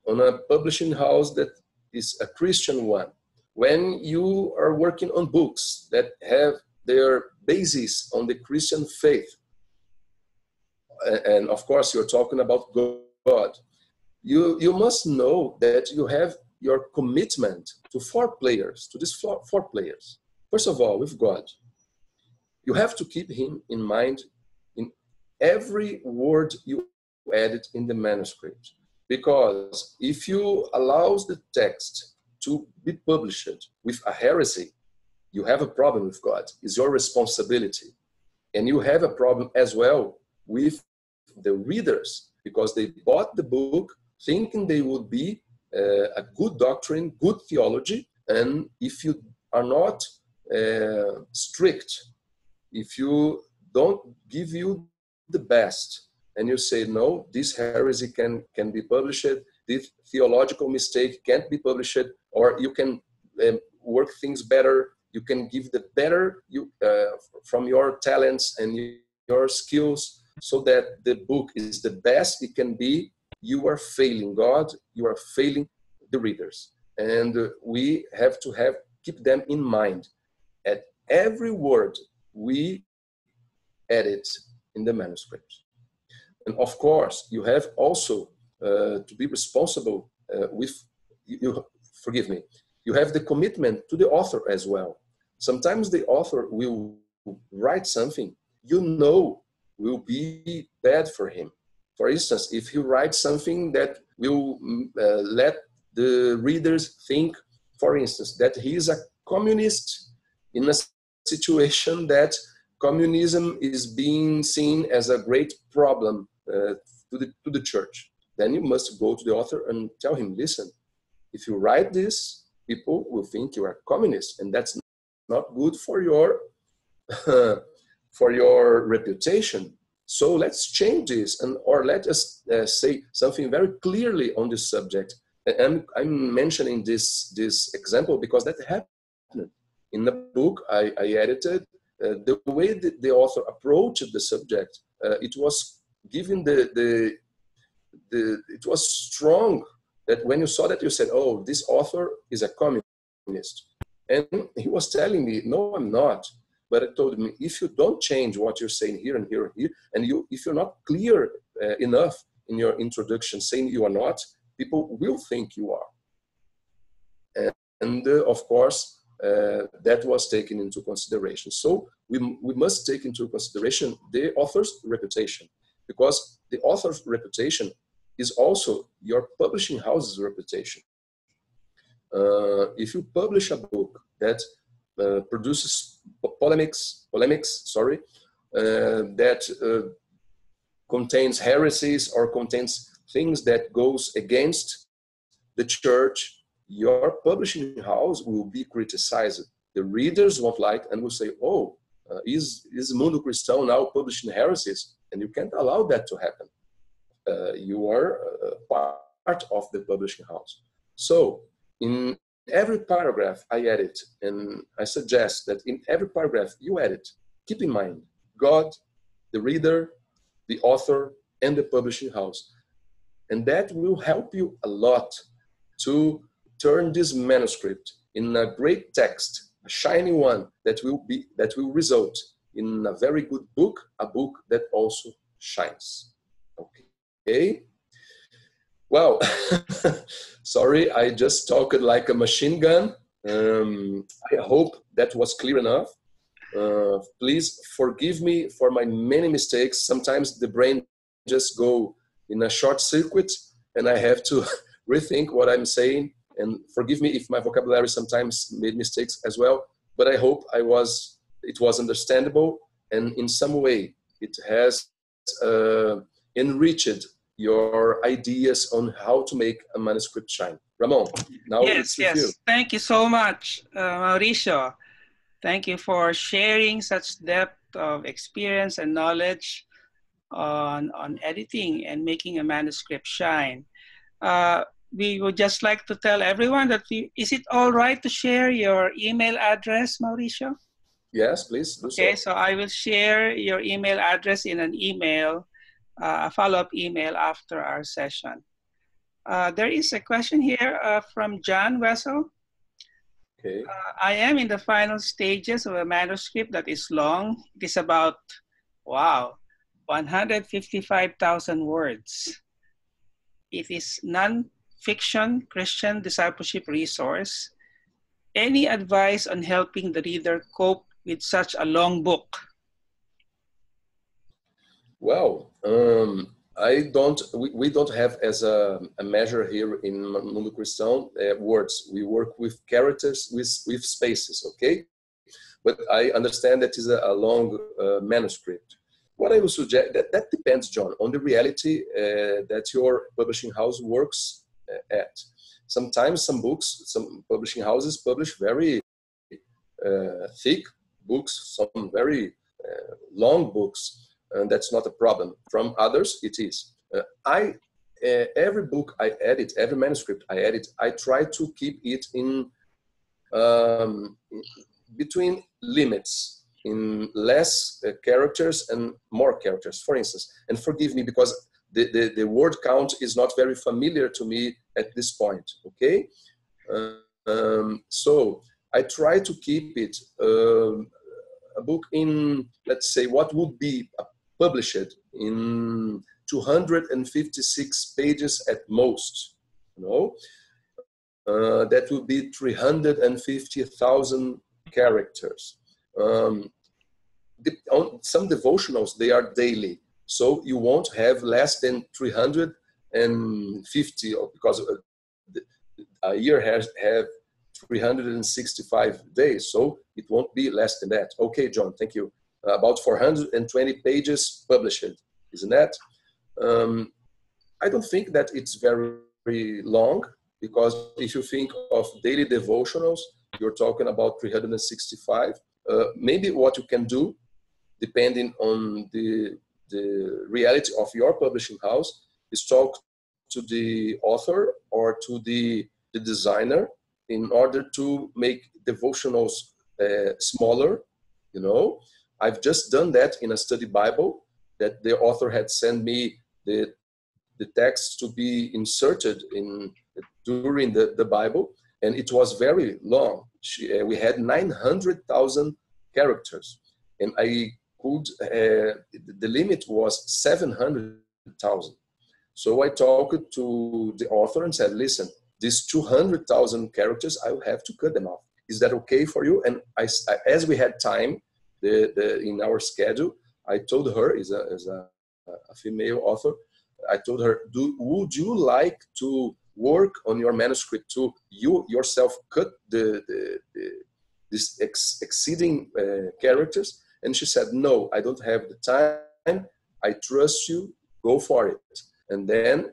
a publishing house that is a Christian one, when you are working on books that have their basis on the Christian faith, and of course you're talking about God, you must know that you have your commitment to 4 players, to these 4 players. First of all, with God, you have to keep him in mind in every word you edit in the manuscript. Because if you allow the text to be published with a heresy, you have a problem with God. It's your responsibility. And you have a problem as well with the readers, because they bought the book thinking they would be a good doctrine, good theology, and if you are not strict, if you don't give you the best, and you say, no, this heresy can be published, this theological mistake can't be published, or you can work things better, you can give the better from your talents and your skills, so that the book is the best it can be, you are failing God, you are failing the readers. And we have to keep them in mind at every word we edit in the manuscript. And of course, you have also to be responsible you have the commitment to the author as well. sometimes the author will write something will be bad for him. For instance, if he writes something that will let the readers think, for instance, that he is a communist in a situation that communism is being seen as a great problem to the church, then you must go to the author and tell him, listen, if you write this, people will think you are communist, and that's not good for your for your reputation. So let's change this, or let us say something very clearly on this subject. And I'm mentioning this example because that happened in the book I edited. The way that the author approached the subject, it was given it was strong, that when you saw that, you said, oh, this author is a communist. And he was telling me, no, I'm not. But I told him, if you don't change what you're saying here and here and here, and if you're not clear enough in your introduction saying you are not, people will think you are. And of course, that was taken into consideration. So we must take into consideration the author's reputation, because the author's reputation is also your publishing house's reputation. If you publish a book that produces polemics, that contains heresies or contains things that goes against the church, your publishing house will be criticized. The readers won't like and will say, oh, is Mundo Cristão now publishing heresies? And you can't allow that to happen. You are part of the publishing house. So in every paragraph I edit, and I suggest that in every paragraph you edit, keep in mind God, the reader, the author, and the publishing house. And that will help you a lot to turn this manuscript in a great text, a shiny one that will result in a very good book, a book that also shines. Okay. Well, sorry, I just talked like a machine gun. I hope that was clear enough. Please forgive me for my many mistakes. Sometimes the brain just go in a short circuit and I have to rethink what I'm saying. And forgive me if my vocabulary sometimes made mistakes as well. But I hope it was understandable, and in some way it has enriched your ideas on how to make a manuscript shine. Ramon, now it's with you. Thank you so much, Mauricio. Thank you for sharing such depth of experience and knowledge on editing and making a manuscript shine. We would just like to tell everyone that is it all right to share your email address, Mauricio? Yes, please do so. Okay, so I will share your email address in an email, a follow-up email after our session. There is a question here from John Wessel. Okay. I am in the final stages of a manuscript that is long. It is about, wow, 155,000 words. It is non-fiction Christian discipleship resource. Any advice on helping the reader cope with such a long book? Well, we don't have as a measure here in Mundo Cristão words. We work with characters, with spaces, okay? But I understand that is a long manuscript. What I would suggest, that depends, John, on the reality that your publishing house works at. Sometimes some publishing houses publish very thick books, some very long books, and that's not a problem. From others, it is. Every book I edit, every manuscript I edit, I try to keep it in between limits, in less characters and more characters, for instance. And forgive me because the word count is not very familiar to me at this point, okay? So I try to keep it a book in, let's say, what would be published in 256 pages at most, you know? That would be 350,000 characters. Some devotionals, they are daily. So you won't have less than 350, because a year have 365 days. So it won't be less than that. Okay, John, thank you. About 420 pages published, isn't that? I don't think that it's very, very long, because if you think of daily devotionals, you're talking about 365. Maybe what you can do, depending on the reality of your publishing house, is talk to the author or to the designer in order to make devotionals smaller. You know, I've just done that in a study Bible, that the author had sent me the text to be inserted during the Bible, and it was very long. We had 900,000 characters, and I could, the limit was 700,000. So I talked to the author and said, listen, these 200,000 characters, I will have to cut them off. Is that okay for you? And as we had time in our schedule, I told her, as a female author, I told her, would you like to work on your manuscript to you yourself cut this exceeding characters? And she said, no, I don't have the time. I trust you, go for it. And then,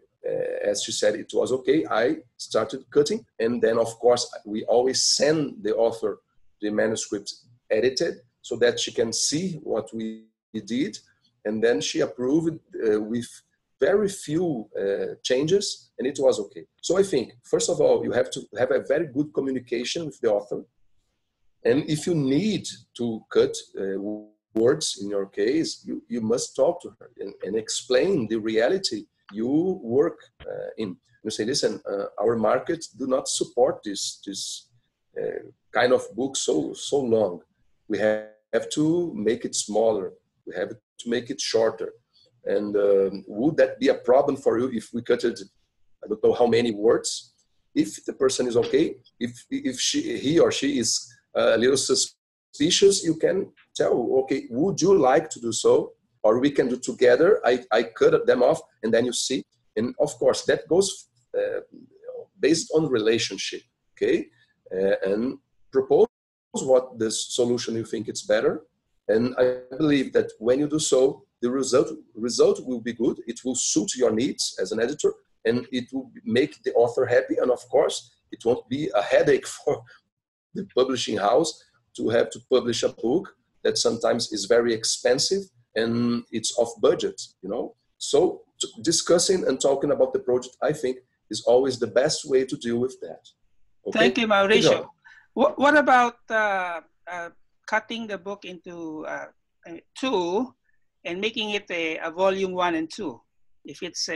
as she said, it was okay. I started cutting. And then, of course, we always send the author the manuscript edited so that she can see what we did. And then she approved with very few changes, and it was okay. So I think, first of all, you have to have a very good communication with the author. And if you need to cut words in your case, you must talk to her and explain the reality you work in. You say, listen, our market do not support this kind of book so long. We have to make it smaller. We have to make it shorter. And would that be a problem for you if we cut it, I don't know how many words? If the person is okay, if he or she is a little suspicious, you can tell, okay, would you like to do so? Or we can do together. I cut them off, and then you see. And of course, that goes based on relationship, okay? And propose what the solution you think it's better. And I believe that when you do so, the result will be good. It will suit your needs as an editor, and it will make the author happy. And of course, it won't be a headache for the publishing house to have to publish a book that sometimes is very expensive and it's off budget, you know. So discussing and talking about the project, I think, is always the best way to deal with that. Okay? Thank you, Mauricio. What about cutting the book into two and making it a volume 1 and 2? If it's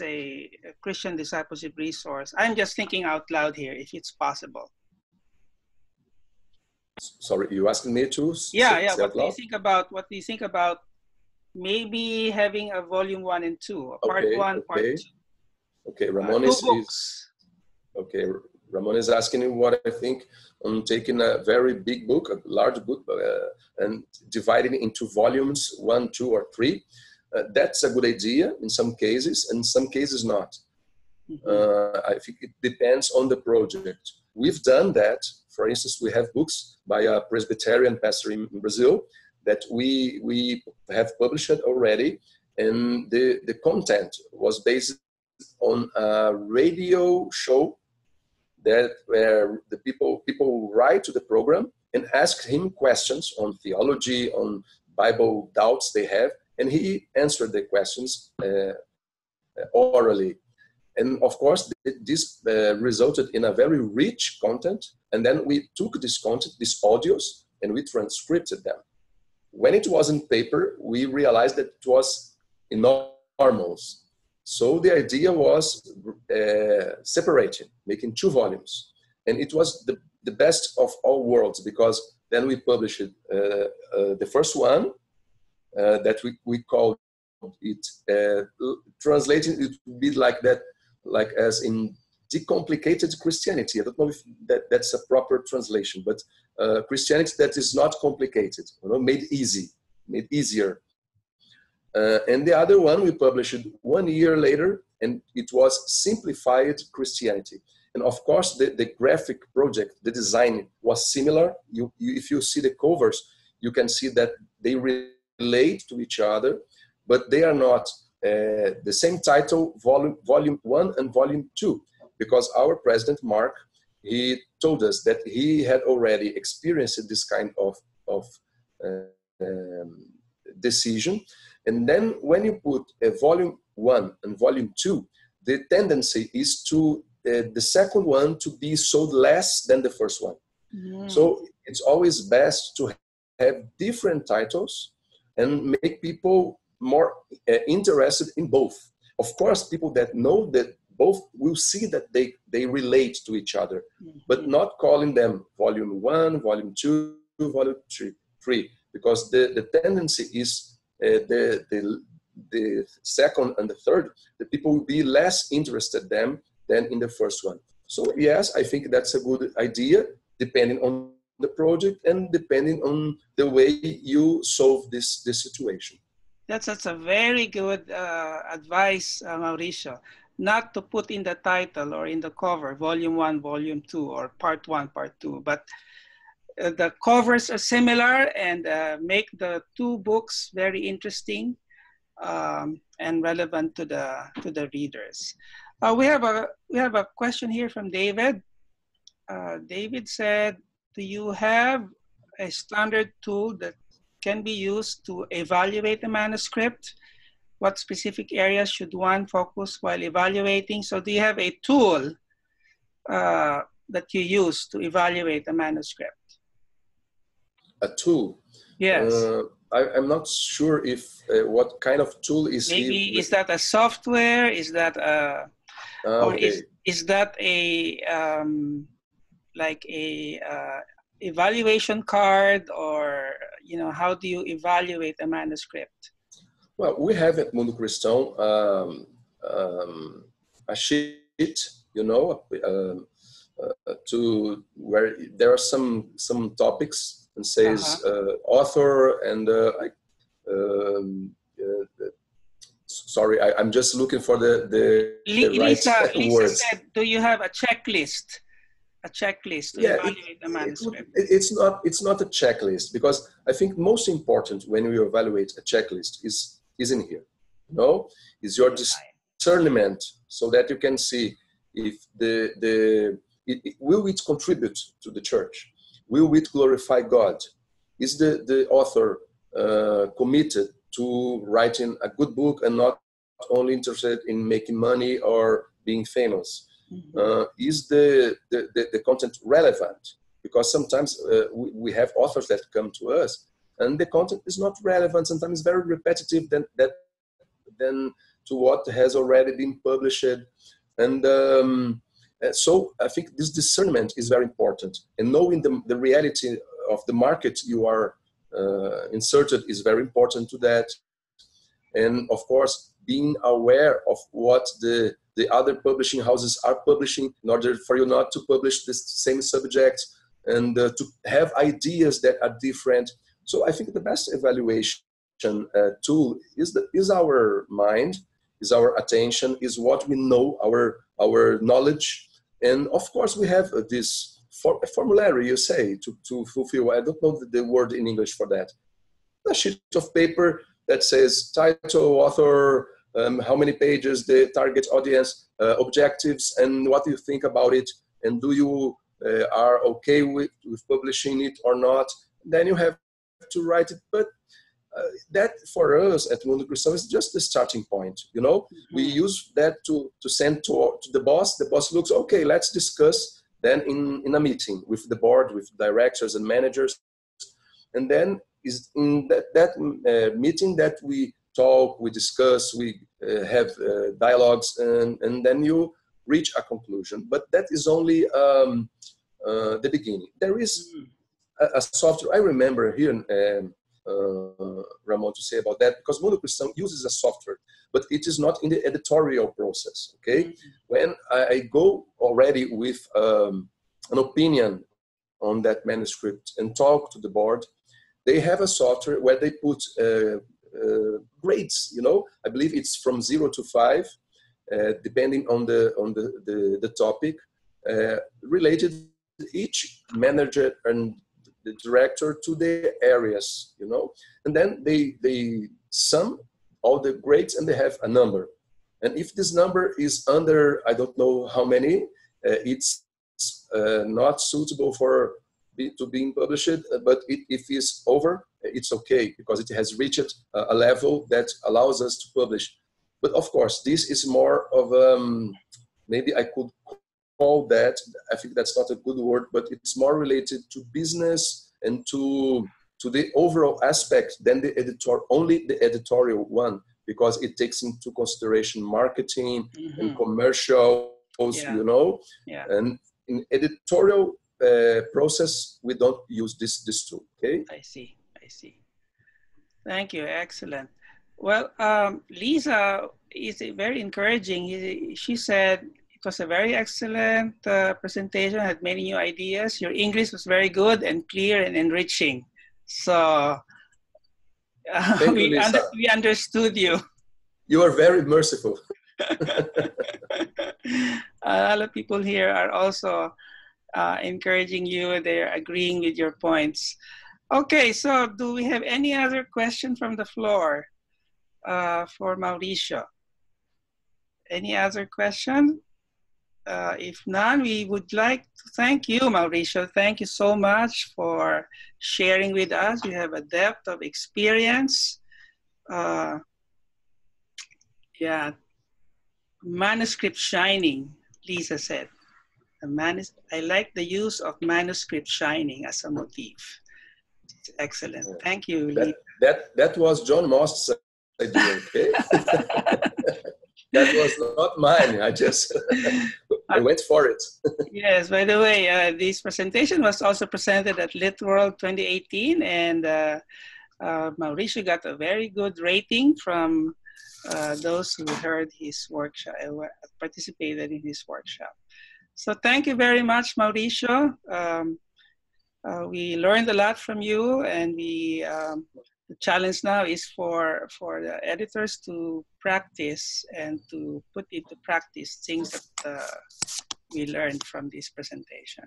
a Christian discipleship resource, I'm just thinking out loud here, if it's possible. Sorry, you asking me to? Yeah. What do you think about maybe having a volume 1 and 2, part 1, part 2? Okay, Ramon Ramon is asking me what I think on taking a very big book, a large book, and dividing it into volumes 1, 2, or 3. That's a good idea in some cases, and some cases not. I think it depends on the project. We've done that. For instance, we have books by a Presbyterian pastor in Brazil that we have published already, and the content was based on a radio show that where the people write to the program and ask him questions on theology, on Bible doubts they have, and he answered the questions orally. And of course, this resulted in a very rich content. And then we took this content, these audios, and we transcribed them. When it was in paper, we realized that it was enormous. So the idea was separating, making 2 volumes. And it was the best of all worlds, because then we published the first one that we called it, translating it would be like that, like as in decomplicated Christianity. I don't know if that's a proper translation, but Christianity that is not complicated, made easy, made easier. And the other one we published 1 year later, and it was Simplified Christianity. And of course, the graphic project, the design was similar. If you see the covers, you can see that they relate to each other, but they are not the same title, volume 1 and volume 2, because our president, Mark, he told us that he had already experienced this kind of decision. And then when you put a volume 1 and volume 2, the tendency is to the second one to be sold less than the first one. Mm. So it's always best to have different titles and make people more interested in both. Of course, people that know that both will see that they relate to each other, but not calling them volume 1, volume 2, volume 3, because the tendency is the second and the third, the people will be less interested than in the first one. So yes, I think that's a good idea, depending on the project and depending on the way you solve this situation. That's a very good advice, Mauricio. Not to put in the title or in the cover, volume 1, volume 2, or part 1, part 2, but the covers are similar and make the two books very interesting and relevant to the readers. We have a question here from David. David said, do you have a standard tool that can be used to evaluate a manuscript? What specific areas should one focus while evaluating? So do you have a tool that you use to evaluate a manuscript? A tool? Yes. I'm not sure if what kind of tool is maybe is that a software? Is that a or okay. is that a like a evaluation card, or how do you evaluate a manuscript? Well, we have at Mundo Cristão a sheet, to where there are some topics and says author and sorry, I'm just looking for the right words. Said, do you have a checklist? A checklist to evaluate the manuscript? It's not a checklist, because I think most important when we evaluate a checklist is in here. Is your discernment, so that you can see if will it contribute to the church? Will it glorify God? Is the author committed to writing a good book and not only interested in making money or being famous? Is the content relevant? Because sometimes we have authors that come to us and the content is not relevant, sometimes very repetitive than to what has already been published. And so I think this discernment is very important, and knowing the reality of the market you are inserted is very important to that. And of course, being aware of what the other publishing houses are publishing, in order for you not to publish the same subject, and to have ideas that are different. So I think the best evaluation tool is our mind, is our attention, is what we know, our knowledge. And of course, we have this formulary, you say, to fulfill. I don't know the word in English for that. A sheet of paper that says title, author, how many pages, the target audience, objectives, and what do you think about it, and do you are okay with publishing it or not? Then you have to write it. But that for us at Mundo Cristão is just the starting point. We use that to send to the boss. The boss looks, okay, let's discuss then in a meeting with the board, with directors and managers, and then is in that meeting that we talk, we discuss, we have dialogues, and then you reach a conclusion. But that is only the beginning. There is a software. I remember here, Ramon, to say about that, because Mundo Cristão uses a software, but it is not in the editorial process. Okay, when I go already with an opinion on that manuscript and talk to the board, they have a software where they put grades. You know, I believe it's from 0 to 5, depending on the topic, related each manager and the director to their areas. You know, and then they sum all the grades and they have a number. And if this number is under, I don't know how many, it's not suitable to being published, but if it's over, it's okay, because it has reached a level that allows us to publish. But of course, this is more of, maybe I could call that, I think that's not a good word, but it's more related to business and to the overall aspect than the only the editorial one, because it takes into consideration marketing and commercials, you know, and in editorial process, we don't use this tool, okay? I see. Thank you, excellent. Well, Lisa is very encouraging. She said it was a very excellent presentation, had many new ideas. Your English was very good and clear and enriching. So we understood you. You are very merciful. A lot of people here are also encouraging you. They're agreeing with your points. Okay, so do we have any other question from the floor for Mauricio? Any other question? If none, we would like to thank you, Mauricio. Thank you so much for sharing with us. You have a depth of experience. Yeah, manuscript shining, Lisa said. I like the use of manuscript shining as a motif. It's excellent. Thank you, Lisa. That was John Most's idea, okay? That was not mine. I went for it. Yes, by the way, this presentation was also presented at Lit World 2018, and Mauricio got a very good rating from those who heard his workshop, participated in his workshop. So thank you very much, Mauricio. We learned a lot from you, and the challenge now is for the editors to practice and to put into practice things that we learned from this presentation.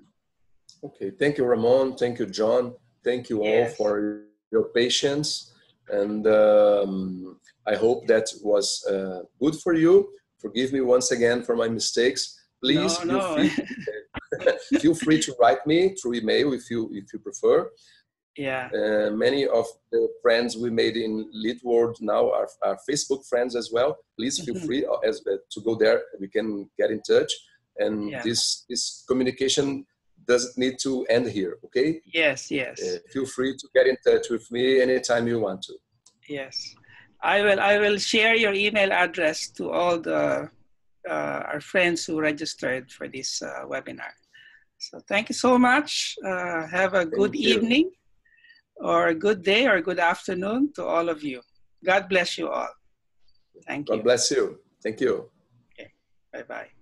Okay, thank you, Ramon. Thank you, John. Thank you all for your patience. And I hope that was good for you. Forgive me once again for my mistakes. Please feel free to write me through email if you prefer. Yeah. Many of the friends we made in Lit World now are Facebook friends as well. Please feel free to go there. We can get in touch. And this communication doesn't need to end here, okay? Yes. Feel free to get in touch with me anytime you want to. Yes. I will share your email address to all the our friends who registered for this webinar. So thank you so much. Have a good evening, or a good day, or a good afternoon to all of you. God bless you all. Thank you. God bless you. Thank you. Okay. Bye-bye.